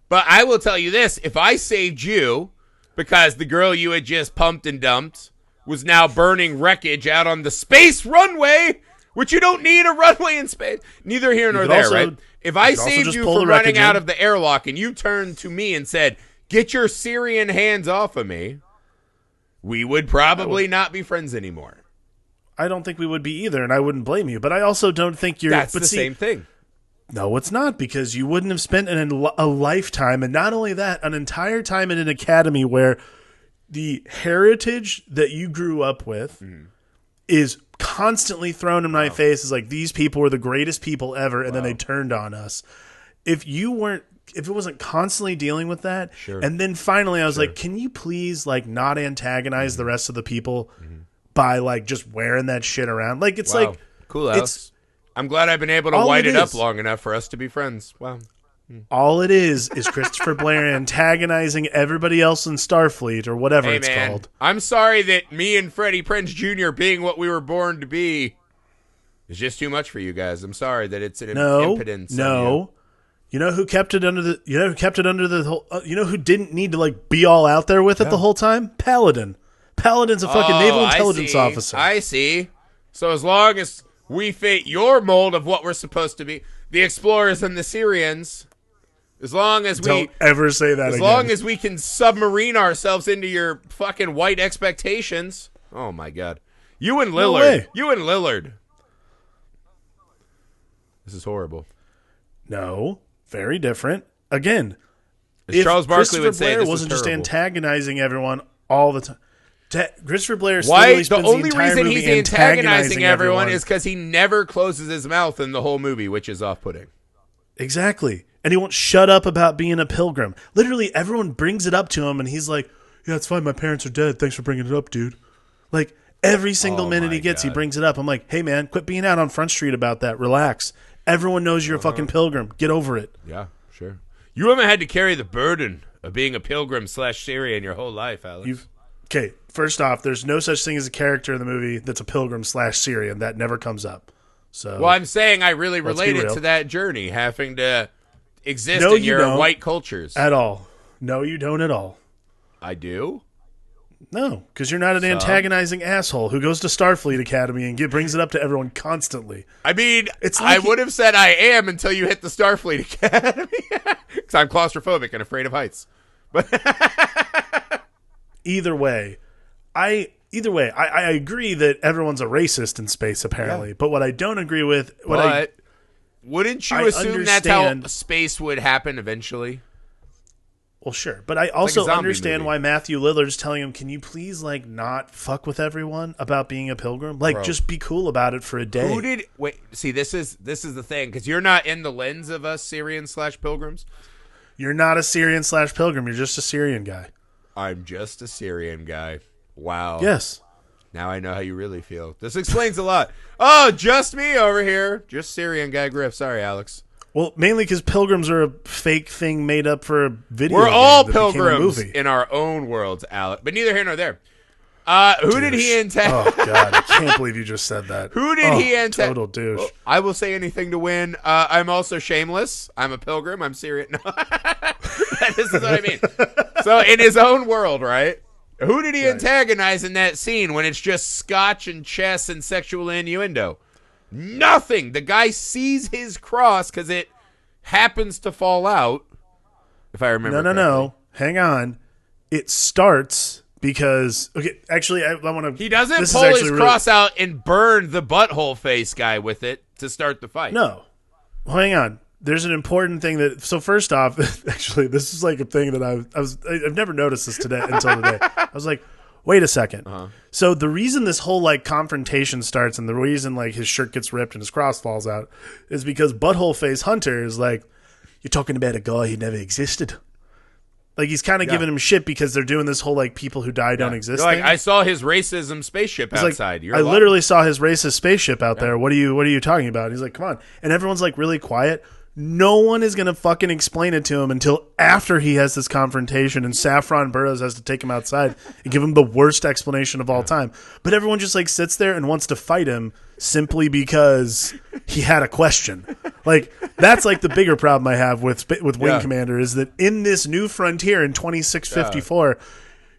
But I will tell you this, if I saved you because the girl you had just pumped and dumped was now burning wreckage out on the space runway, which you don't need a runway in space, neither here nor could there, also- right? If I could also saved just you pull from the running wreckage out in. of the airlock and you turned to me and said, get your Syrian hands off of me, we would probably not be friends anymore. I don't think we would be either, and I wouldn't blame you. But I also don't think you're... That's same thing. No, it's not, because you wouldn't have spent a lifetime, and not only that, an entire time in an academy where the heritage that you grew up with is constantly thrown in my face as like, these people were the greatest people ever, and then they turned on us. If it wasn't constantly dealing with that, and then finally I was like, can you please like not antagonize the rest of the people by like just wearing that shit around? Like, it's like, cool, Alex. I'm glad I've been able to white it up long enough for us to be friends. Wow. All it is Christopher Blair antagonizing everybody else in Starfleet or whatever it's called. I'm sorry that me and Freddie Prinze Jr. being what we were born to be is just too much for you guys. I'm sorry that it's an impotence. No. You know who kept it under the? You know who kept it under the whole? You know who didn't need to like be all out there with it the whole time? Paladin. Paladin's a fucking naval intelligence officer. I see. So as long as we fit your mold of what we're supposed to be, the explorers and the Syrians, as long as don't ever say that again. As long as we can submarine ourselves into your fucking white expectations. Oh my God. You and Lillard. No way. You and Lillard. This is horrible. No, very different. Again, as Charles Barkley would say, Blair this wasn't is just terrible. Antagonizing everyone all the time. Christopher Blair Why? spends The only the entire reason movie he's antagonizing everyone is because he never closes his mouth in the whole movie, which is off-putting. Exactly. And he won't shut up about being a pilgrim. Literally, everyone brings it up to him, and he's like, yeah, it's fine. My parents are dead. Thanks for bringing it up, dude. Like, every single minute he gets, he brings it up. I'm like, hey, man, quit being out on Front Street about that. Relax. Everyone knows you're a fucking pilgrim. Get over it. Yeah, sure. You haven't had to carry the burden of being a pilgrim / Syrian your whole life, Alex. Okay, first off, there's no such thing as a character in the movie that's a pilgrim / Syrian. That never comes up. So, well, I'm saying I really related to that journey, having to exist in your white cultures. At all. No, you don't at all. I do? No, because you're not an antagonizing asshole who goes to Starfleet Academy and brings it up to everyone constantly. I mean, I would have said I am until you hit the Starfleet Academy. Because I'm claustrophobic and afraid of heights. But Either way, I agree that everyone's a racist in space, apparently. Yeah. But what I don't agree with... wouldn't you assume that's how space would happen eventually? Well, sure. But I also understand why Matthew Lillard's telling him, can you please, like, not fuck with everyone about being a pilgrim? Like, just be cool about it for a day. See, this is the thing, because you're not in the lens of us Syrian / pilgrims. You're not a Syrian / pilgrim. You're just a Syrian guy. I'm just a Syrian guy. Wow. Yes. Now I know how you really feel. This explains a lot. Oh, just me over here. Just Syrian guy Griff. Sorry, Alex. Well, mainly because pilgrims are a fake thing made up for a video We're game all that pilgrims in our own worlds, Alex. But neither here nor there. Who did he antagonize? Oh, God. I can't believe you just said that. Who did he antagonize? Total douche. Well, I will say anything to win. I'm also shameless. I'm a pilgrim. I'm Syrian. No. This is what I mean. So in his own world, right? Who did he antagonize in that scene when it's just scotch and chess and sexual innuendo? Nothing. The guy sees his cross because it happens to fall out. If I remember correctly. No. Hang on. It starts because... Okay, actually, I want to... He doesn't pull his cross out and burn the butthole face guy with it to start the fight. No. Well, hang on. There's an important thing that... So first off, actually, this is like a thing that I've never noticed this until today. I was like, wait a second. Uh-huh. So the reason this whole like confrontation starts and the reason like his shirt gets ripped and his cross falls out is because Butthole Face Hunter is like, you're talking about a guy who never existed. Like he's kind of giving him shit because they're doing this whole like people who die don't exist thing. Like, I saw his racism spaceship outside. Like, I literally saw his racist spaceship out there. What are you talking about? And he's like, come on. And everyone's like really quiet. No one is going to fucking explain it to him until after he has this confrontation and Saffron Burrows has to take him outside and give him the worst explanation of all time. But everyone just like sits there and wants to fight him simply because he had a question. Like that's like the bigger problem I have with Wing Commander is that in this new frontier in 2654,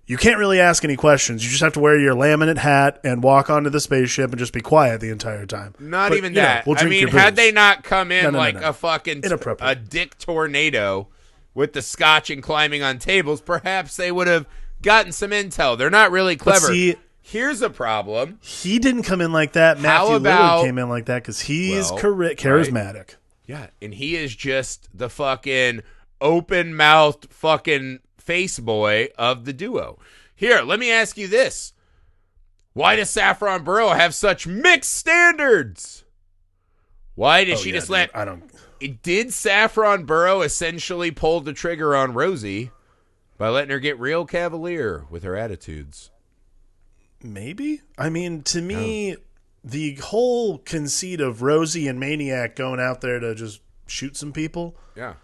you can't really ask any questions. You just have to wear your laminate hat and walk onto the spaceship and just be quiet the entire time. Not even that. We'll I mean, had they not come in a fucking a dick tornado with the scotch and climbing on tables, perhaps they would have gotten some intel. They're not really clever. See, here's a problem. He didn't come in like that. Matthew Lillard came in like that because he's charismatic. Right. Yeah, and he is just the fucking open-mouthed fucking face boy of the duo. Here, let me ask you this. Why does Saffron Burrow have such mixed standards? Why did she just let... I don't... Did Saffron Burrow essentially pull the trigger on Rosie by letting her get real cavalier with her attitudes? Maybe. I mean, to me, the whole conceit of Rosie and Maniac going out there to just shoot some people. Yeah.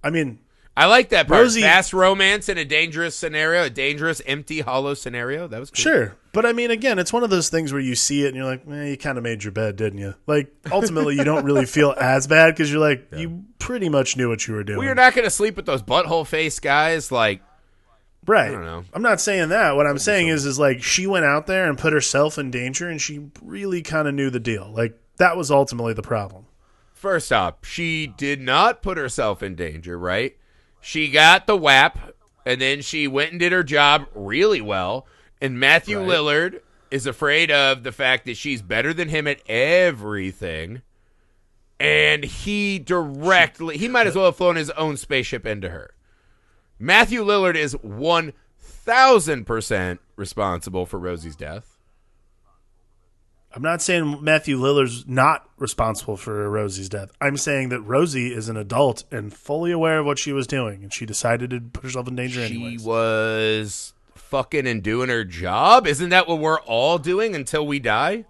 I mean, I like that part. Rosie, fast romance in a dangerous scenario, a dangerous, empty, hollow scenario. That was cool. Sure. But I mean, again, it's one of those things where you see it and you're like, you kind of made your bed, didn't you? Like, ultimately, you don't really feel as bad because you're like, you pretty much knew what you were doing. Well, you're not going to sleep with those butthole face guys. Like, right. I don't know. I'm not saying that. What I'm saying is like, she went out there and put herself in danger and she really kind of knew the deal. Like, that was ultimately the problem. First off, she did not put herself in danger, right? She got the WAP, and then she went and did her job really well. And Matthew Lillard is afraid of the fact that she's better than him at everything. And he might as well have flown his own spaceship into her. Matthew Lillard is 1,000% responsible for Rosie's death. I'm not saying Matthew Lillard's not responsible for Rosie's death. I'm saying that Rosie is an adult and fully aware of what she was doing, and she decided to put herself in danger anyways. She was fucking and doing her job? Isn't that what we're all doing until we die?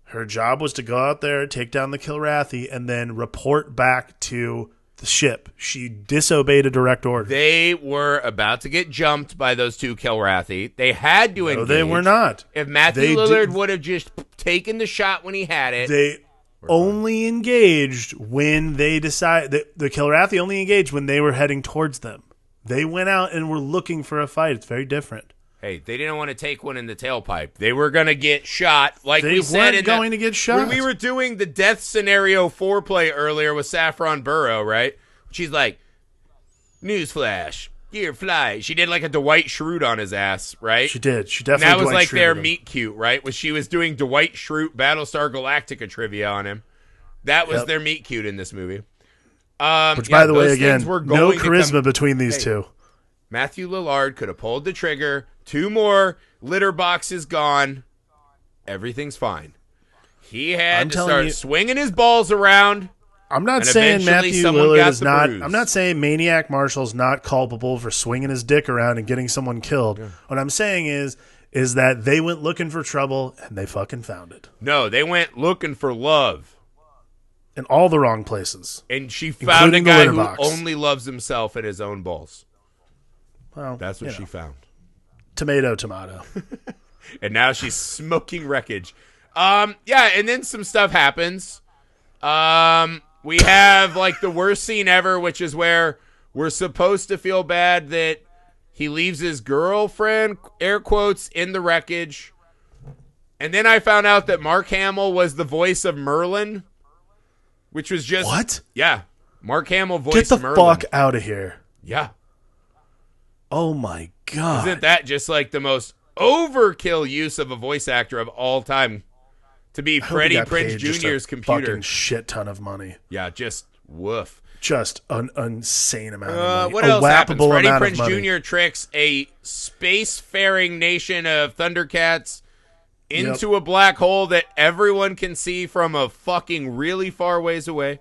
Her job was to go out there, take down the Kilrathi, and then report back to the ship. She disobeyed a direct order. They were about to get jumped by those two Kilrathi. They had to engage. No, they were not. If Matthew Lillard would have just taken the shot when he had it. They only engaged when they decided. The Kilrathi only engaged when they were heading towards them. They went out and were looking for a fight. It's very different. Hey, they didn't want to take one in the tailpipe. They were going to get shot. Like they we said, weren't going to get shot. When we were doing the death scenario foreplay earlier with Saffron Burrow, right? She's like, newsflash, you're fly. She did like a Dwight Schrute on his ass, right? She did. She definitely. And that was Dwight like Schrute their him. meet cute, right? Was she was doing Dwight Schrute Battlestar Galactica trivia on him. That was their meet cute in this movie. Which, by the way, again, no charisma between these two. Matthew Lillard could have pulled the trigger. 2 more litter boxes gone. Everything's fine. He had to start swinging his balls around. I'm not saying Matthew Lillard is not. I'm not saying Maniac Marshall's not culpable for swinging his dick around and getting someone killed. Yeah. What I'm saying is that they went looking for trouble and they fucking found it. No, they went looking for love. In all the wrong places. And she found a guy who only loves himself and his own balls. Well, that's what she found. Tomato. And now she's smoking wreckage. And then some stuff happens. We have like the worst scene ever, which is where we're supposed to feel bad that he leaves his girlfriend, air quotes, in the wreckage. And then I found out that Mark Hamill was the voice of Merlin, which was just... What? Yeah. Mark Hamill voiced Merlin. Get the fuck out of here. Yeah. Oh my God. Isn't that just like the most overkill use of a voice actor of all time? To be Freddie Prinze Jr.'s computer. Fucking shit ton of money. Yeah, just woof. Just an insane amount of money. What else happens? Freddie Prinze Jr. tricks a spacefaring nation of Thundercats into a black hole that everyone can see from a fucking really far ways away.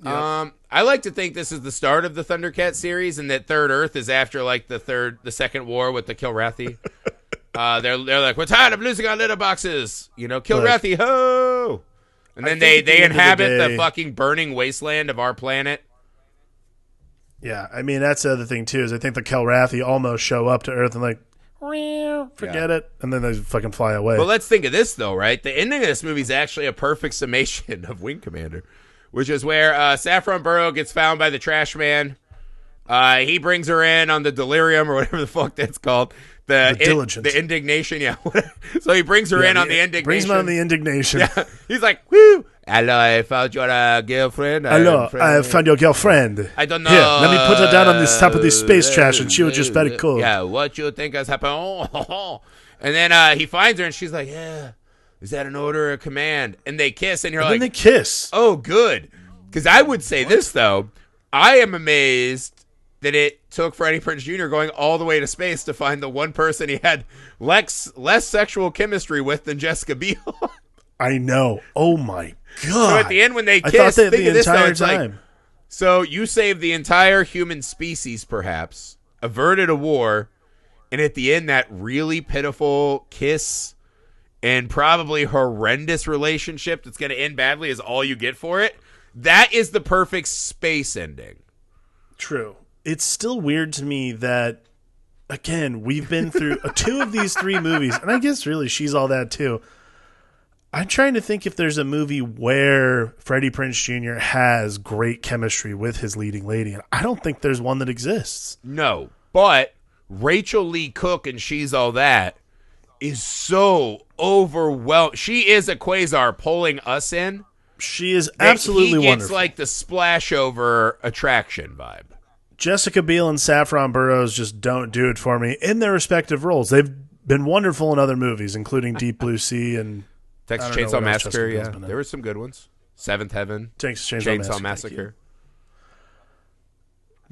Yep. I like to think this is the start of the Thundercat series, and that Third Earth is after like the second war with the Kilrathi. They're like, we're tired of losing our litter boxes, Kilrathi ho, and then they inhabit the fucking burning wasteland of our planet. Yeah, I mean that's the other thing too is I think the Kilrathi almost show up to Earth and like, forget it, and then they fucking fly away. But let's think of this though, right? The ending of this movie is actually a perfect summation of Wing Commander. Which is where Saffron Burrow gets found by the trash man. He brings her in on the delirium or whatever the fuck that's called The diligence. the indignation, yeah. So he brings her in on the indignation. Brings him on the indignation. Yeah. He's like, woo! Hello, I found your girlfriend. Hello, I found your girlfriend. I don't know. Here, let me put her down on this top of this space trash, and she was just very cool. Yeah, what you think has happened? And then he finds her, and she's like, yeah, is that an order or a command? And they kiss, and you're like, then they kiss. Oh, good. Because I would say this, though. I am amazed that it took Freddie Prinze Jr. going all the way to space to find the one person he had less sexual chemistry with than Jessica Biel. I know. Oh, my God. So at the end when they kiss, I thought that think the of this, entire though, it's time. like, so you saved the entire human species, perhaps, averted a war, and at the end, that really pitiful kiss and probably horrendous relationship that's going to end badly is all you get for it. That is the perfect space ending. True. It's still weird to me that, again, we've been through 2 of these 3 movies, and I guess really She's All That too. I'm trying to think if there's a movie where Freddie Prinze Jr. has great chemistry with his leading lady, and I don't think there's one that exists. No, but Rachel Lee Cook and She's All That is so overwhelmed. She is a quasar pulling us in. She is absolutely wonderful. He gets wonderful. like the splash over attraction vibe. Jessica Biel and Saffron Burrows just don't do it for me in their respective roles. They've been wonderful in other movies, including Deep Blue Sea and Texas I don't know Chainsaw what else Massacre, Jessica yeah. Biel's been in. There were some good ones. Seventh Heaven. Texas Chainsaw Massacre.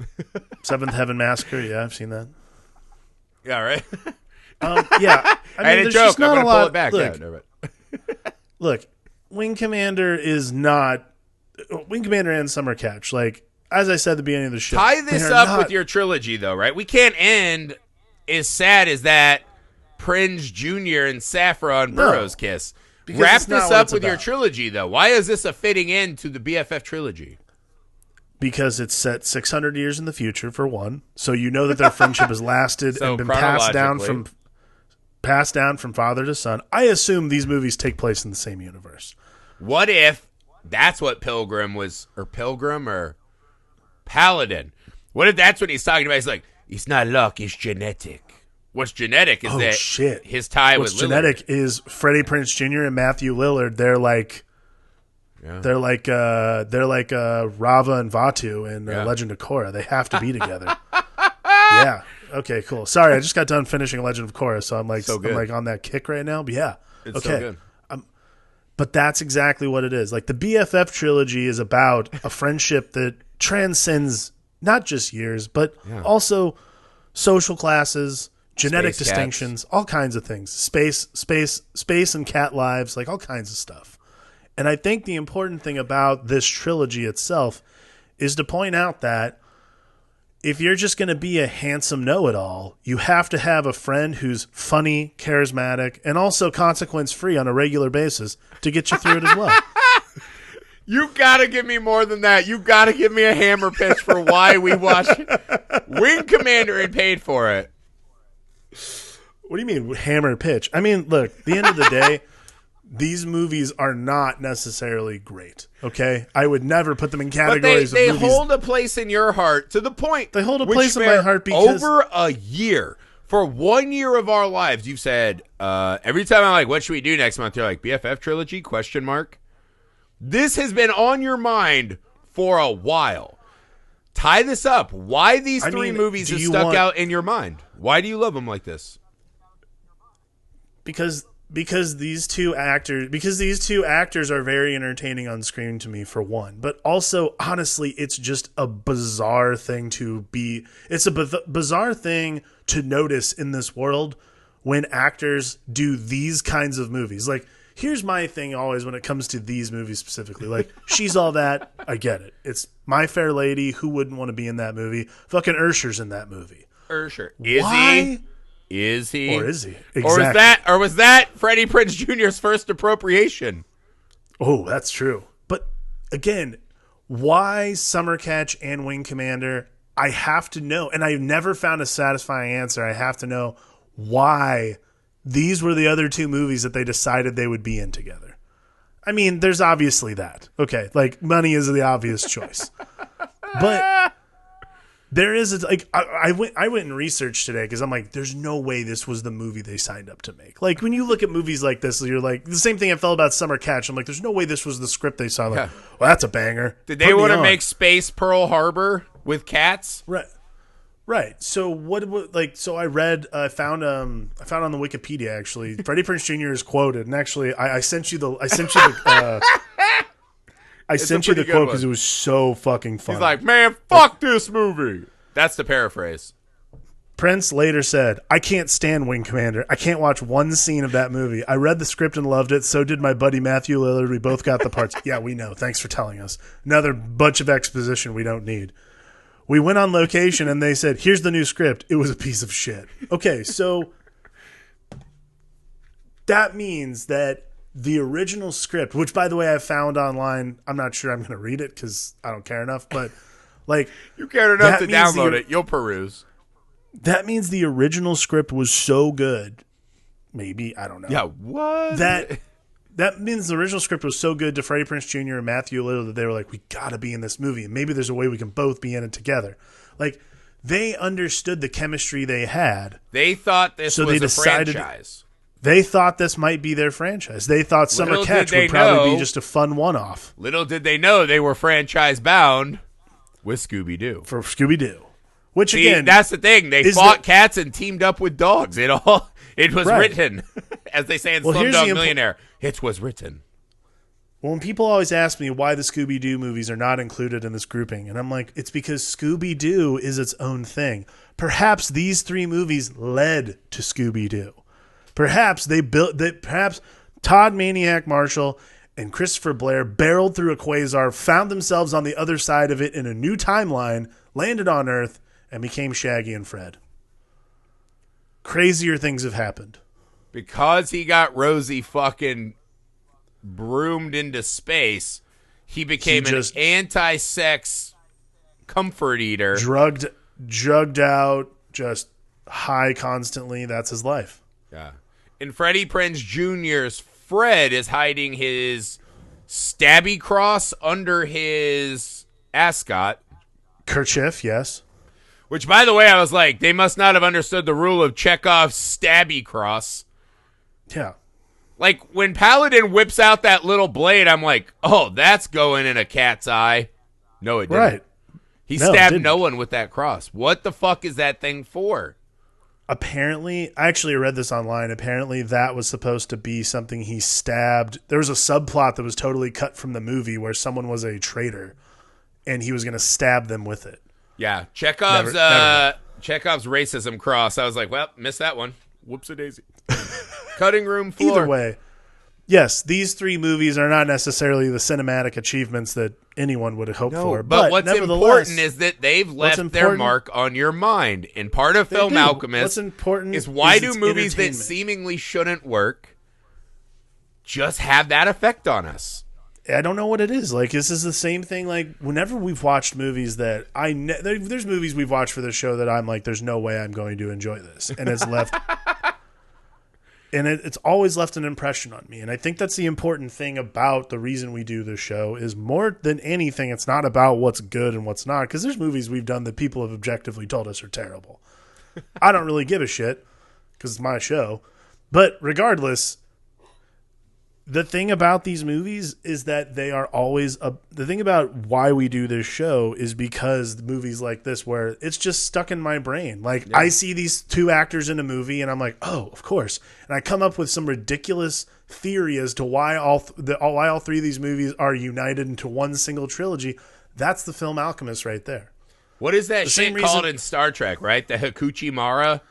Massacre. Seventh Heaven Massacre, yeah, I've seen that. Yeah, right? Yeah. I had a there's joke. just I'm not going a to lot. pull it back. Look, Yeah, no, but. Look, Wing Commander is not Wing Commander and Summer Catch. Like, as I said at the beginning of the show, Tie this up with your trilogy, though, right? We can't end as sad as that Prinze Jr. and Saffron Burrows kiss. Wrap this up with your trilogy, though. Why is this a fitting end to the BFF trilogy? Because it's set 600 years in the future, for one. So you know that their friendship has lasted So and been passed down from father to son. I assume these movies take place in the same universe. What if that's what Pilgrim was, or Pilgrim, or Paladin? What if that's what he's talking about? He's like, it's not luck, it's genetic. What's genetic is his tie with Lillard. What's genetic is Freddie Prinze Jr. and Matthew Lillard. They're like Rava and Vatu in Legend of Korra. They have to be together. Yeah. Okay, cool. Sorry, I just got done finishing Legend of Korra, so I'm like on that kick right now. But yeah. It's okay. so good. But that's exactly what it is. Like, the BFF trilogy is about a friendship that transcends not just years, but also social classes, genetic distinctions, all kinds of things. Space and cat lives, like all kinds of stuff. And I think the important thing about this trilogy itself is to point out that if you're just going to be a handsome know-it-all, you have to have a friend who's funny, charismatic, and also consequence-free on a regular basis to get you through it as well. You got to give me more than that. You got to give me a hammer pitch for why we watch Wing Commander and paid for it. What do you mean, hammer pitch? I mean, look, at the end of the day, these movies are not necessarily great, okay? I would never put them in categories of movies. They hold a place in your heart to the point. They hold a place in my heart because over a year, for 1 year of our lives, you've said, every time I'm like, what should we do next month? You're like, BFF trilogy, ? This has been on your mind for a while. Tie this up. Why these three movies have stuck out in your mind? Why do you love them like this? Because these two actors are very entertaining on screen to me, for one. But also, honestly, it's just a bizarre thing to be. It's a bizarre thing to notice in this world when actors do these kinds of movies. Like, here's my thing always when it comes to these movies specifically. Like, She's All That, I get it. It's My Fair Lady. Who wouldn't want to be in that movie? Fucking Ursher's in that movie. Ursher. Is he? Or is he? Exactly. Or was that Freddie Prinze Jr.'s first appropriation? Oh, that's true. But again, why Summer Catch and Wing Commander? I have to know, and I've never found a satisfying answer. I have to know why these were the other two movies that they decided they would be in together. I mean, there's obviously that. Okay, like money is the obvious choice. But There is like I went and researched today because I'm like, there's no way this was the movie they signed up to make. Like when you look at movies like this, you're like the same thing I felt about Summer Catch. I'm like, there's no way this was the script they saw. Like, Yeah. well, that's a banger. Did they want to make Space Pearl Harbor with cats? Right. So what like so I read I found on the Wikipedia actually Freddie Prinze Jr. is quoted, and actually I sent you the quote because it was so fucking funny. He's like, man, fuck this movie. That's the paraphrase. Prince later said, I can't stand Wing Commander. I can't watch one scene of that movie. I read the script and loved it. So did my buddy Matthew Lillard. We both got the parts. Yeah, we know. Thanks for telling us. Another bunch of exposition we don't need. We went on location and they said, here's the new script. It was a piece of shit. Okay, so that means that the original script, which by the way I found online, I'm not sure I'm going to read it because I don't care enough, but like you care enough to download it, you'll peruse. That means the original script was so good. Maybe, I don't know. Yeah, what? That means the original script was so good to Freddie Prinze Jr. and Matthew Lillard that they were like, we gotta be in this movie, and maybe there's a way we can both be in it together. Like they understood the chemistry they had. They thought this was a franchise. They thought this might be their franchise. They thought Summer Catch would probably be just a fun one-off. Little did they know they were franchise-bound with Scooby-Doo. For Scooby-Doo. Which, see, again... that's the thing. They fought cats and teamed up with dogs. It was written. As they say in Slumdog Millionaire. It was written. Well, when people always ask me why the Scooby-Doo movies are not included in this grouping, and I'm like, it's because Scooby-Doo is its own thing. Perhaps these three movies led to Scooby-Doo. Perhaps perhaps Todd Maniac Marshall and Christopher Blair barreled through a quasar, found themselves on the other side of it in a new timeline, landed on Earth, and became Shaggy and Fred. Crazier things have happened. Because he got Rosie fucking broomed into space, he became an anti-sex comfort eater. Drugged out, just high constantly. That's his life. Yeah. And Freddie Prinze Jr.'s Fred is hiding his Stabby cross under his ascot. Kerchief, yes. Which, by the way, I was like, they must not have understood the rule of Chekhov's Stabby cross. Yeah. Like, when Paladin whips out that little blade, I'm like, oh, that's going in a cat's eye. No, it didn't. Right. He stabbed no one with that cross. What the fuck is that thing for? Apparently, I actually read this online. Apparently, that was supposed to be something he stabbed. There was a subplot that was totally cut from the movie where someone was a traitor, and he was going to stab them with it. Yeah, Chekhov's racism cross. I was like, well, missed that one. Whoops-a-daisy. Cutting room floor. Either way, yes, these three movies are not necessarily the cinematic achievements that anyone would have hoped for. But what's important is that they've left their mark on your mind. And part of Film Alchemist is why do movies that seemingly shouldn't work just have that effect on us? I don't know what it is. Like, this is the same thing. Like, whenever we've watched movies that there's movies we've watched for the show that I'm like, there's no way I'm going to enjoy this. And it's left... And it's always left an impression on me. And I think that's the important thing about the reason we do this show is more than anything, it's not about what's good and what's not. Because there's movies we've done that people have objectively told us are terrible. I don't really give a shit because it's my show. But regardless, the thing about these movies is that they are always the thing about why we do this show is because movies like this where it's just stuck in my brain. Like I see these two actors in a movie and I'm like, oh, of course. And I come up with some ridiculous theory as to why all three of these movies are united into one single trilogy. That's the Film Alchemist right there. What is that shit called in Star Trek, right? The Hakuchi Mara?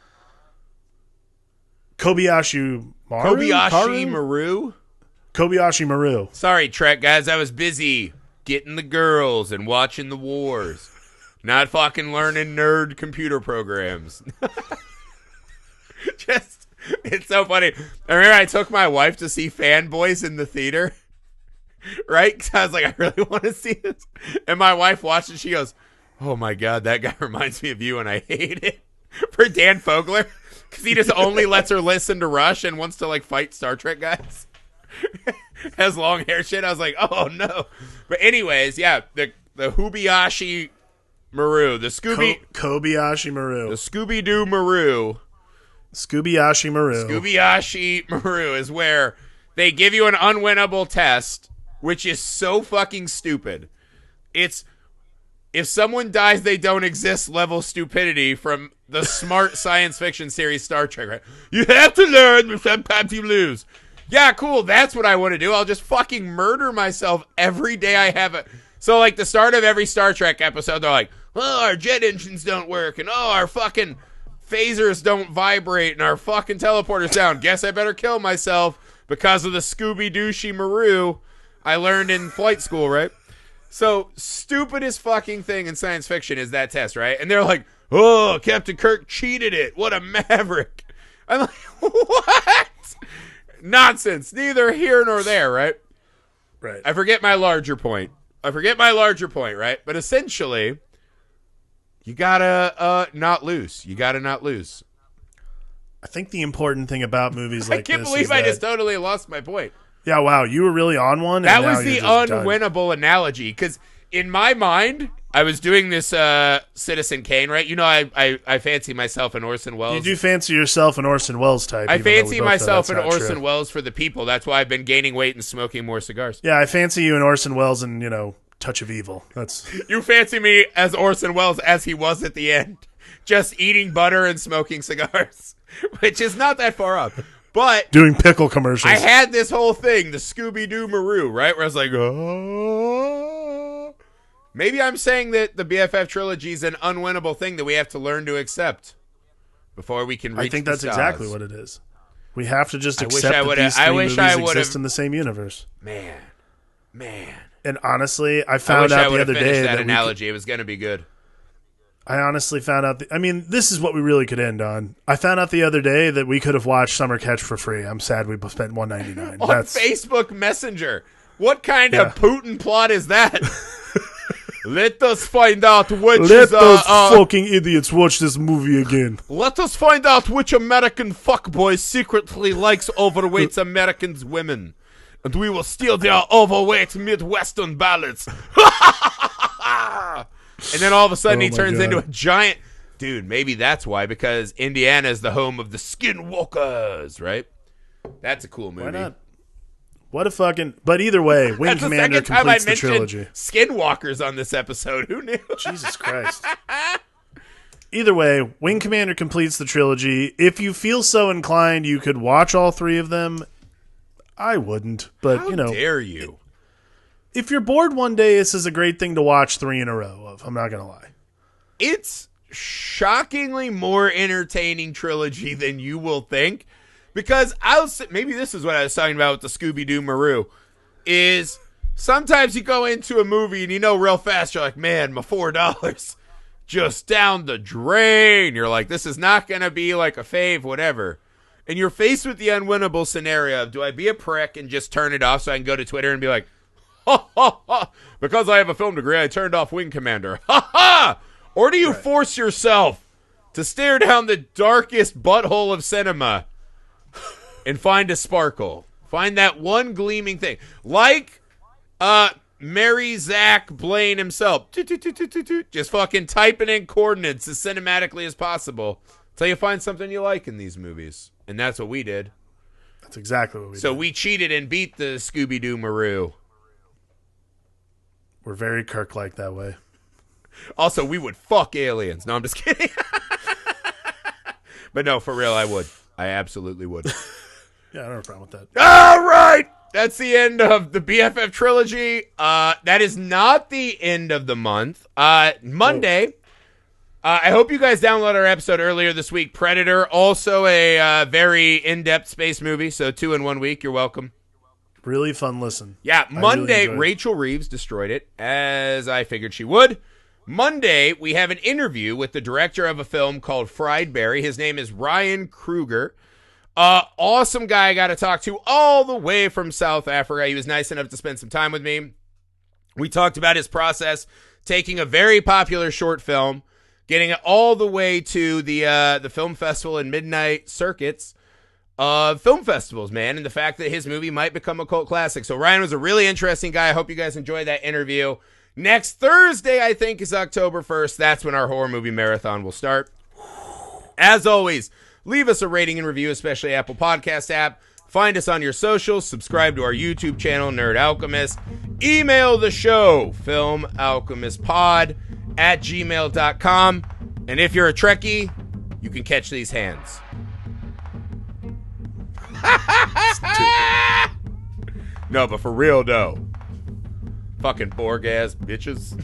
Kobayashi Maru? Kobayashi Maru. Sorry, Trek guys. I was busy getting the girls and watching the wars. Not fucking learning nerd computer programs. It's so funny. I remember I took my wife to see Fanboys in the theater. Right? Because I was like, I really want to see this. And my wife watched it. She goes, oh my God, that guy reminds me of you. And I hate it. For Dan Fogler. Because he just only lets her listen to Rush and wants to like fight Star Trek guys. Has long hair shit. I was like, oh no. But anyways, yeah, the Hubayashi Maru, the Scooby Kobayashi Maru. the Scooby-Doo Maru. Scooby-Yashi Maru. Scooby-Yashi Maru is where they give you an unwinnable test, which is so fucking stupid. It's if someone dies, they don't exist level stupidity from the smart science fiction series Star Trek, right? You have to learn, but sometimes you lose. Yeah, cool. That's what I want to do. I'll just fucking murder myself every day I have it. So, like, the start of every Star Trek episode, they're like, oh, our jet engines don't work, and oh, our fucking phasers don't vibrate, and our fucking teleporter's down. Guess I better kill myself because of the Scooby-Doo Maru I learned in flight school, right? So, stupidest fucking thing in science fiction is that test, right? And they're like, oh, Captain Kirk cheated it. What a maverick. I'm like, what? Nonsense. Neither here nor there, right? Right. I forget my larger point, right? But essentially, you gotta not lose. You gotta not lose. I think the important thing about movies like this I can't believe I just totally lost my point. Yeah, wow, you were really on one. That was the unwinnable analogy, because in my mind, I was doing this Citizen Kane, right? You know, I fancy myself an Orson Welles. You do fancy yourself an Orson Welles type. I fancy myself an Orson Welles for the people. That's why I've been gaining weight and smoking more cigars. Yeah, I fancy you an Orson Welles and, Touch of Evil. That's You fancy me as Orson Welles as he was at the end, just eating butter and smoking cigars, which is not that far up. But doing pickle commercials. I had this whole thing, the Scooby-Doo Maru, right? Where I was like, oh. Maybe I'm saying that the BFF trilogy is an unwinnable thing that we have to learn to accept before we can reach. I think the that's stars. exactly what it is. We have to just accept that these three movies exist in the same universe. Man. And honestly, I found out the other day that analogy. It was going to be good. I honestly found out. This is what we really could end on. I found out the other day that we could have watched Summer Catch for free. I'm sad we spent $1.99 on Facebook Messenger. What kind of Putin plot is that? Let us find out which Let those fucking idiots watch this movie again. Let us find out which American fuckboy secretly likes overweight Americans women. And we will steal their overweight Midwestern ballots. And then all of a sudden he turns into a giant... Dude, maybe that's why, because Indiana is the home of the Skinwalkers, right? That's a cool movie. Why not? What a fucking... But either way, Wing Commander completes the trilogy. Skinwalkers on this episode. Who knew? Jesus Christ. Either way, Wing Commander completes the trilogy. If you feel so inclined, you could watch all three of them. I wouldn't, but, How dare you? If you're bored one day, this is a great thing to watch 3 in a row of. I'm not going to lie. It's shockingly more entertaining trilogy than you will think. Because maybe this is what I was talking about with the Scooby-Doo Maru, is sometimes you go into a movie and real fast, you're like, man, my $4 just down the drain. You're like, this is not going to be like a fave, whatever. And you're faced with the unwinnable scenario of, do I be a prick and just turn it off so I can go to Twitter and be like, ha, ha, ha, because I have a film degree, I turned off Wing Commander. Ha, ha! Or do you force yourself to stare down the darkest butthole of cinema and find a sparkle? Find that one gleaming thing. Like Mary Zach Blaine himself. Just fucking typing in coordinates as cinematically as possible until you find something you like in these movies. And that's what we did. That's exactly what we did. So we cheated and beat the Scooby-Doo Maru. We're very Kirk-like that way. Also, we would fuck aliens. No, I'm just kidding. But no, for real, I would. I absolutely would. Yeah, I don't have a problem with that. All right. That's the end of the BFF trilogy. That is not the end of the month. Monday, I hope you guys downloaded our episode earlier this week. Predator, also a very in-depth space movie. So 2 in 1 week. You're welcome. Really fun listen. Yeah, Monday, Rachel Reeves destroyed it, as I figured she would. Monday, we have an interview with the director of a film called Fried Berry. His name is Ryan Kruger. Awesome guy I got to talk to all the way from South Africa. He was nice enough to spend some time with me. We talked about his process, taking a very popular short film, getting it all the way to the film festival and midnight circuits of film festivals, man, and the fact that his movie might become a cult classic. So Ryan was a really interesting guy. I hope you guys enjoyed that interview. Next Thursday, I think, is October 1st. That's when our horror movie marathon will start. As always, leave us a rating and review, especially Apple Podcast app. Find us on your socials. Subscribe to our YouTube channel, Nerd Alchemist. Email the show, filmalchemistpod@gmail.com. And if you're a Trekkie, you can catch these hands. No, but for real, though. Fucking Borg-ass bitches.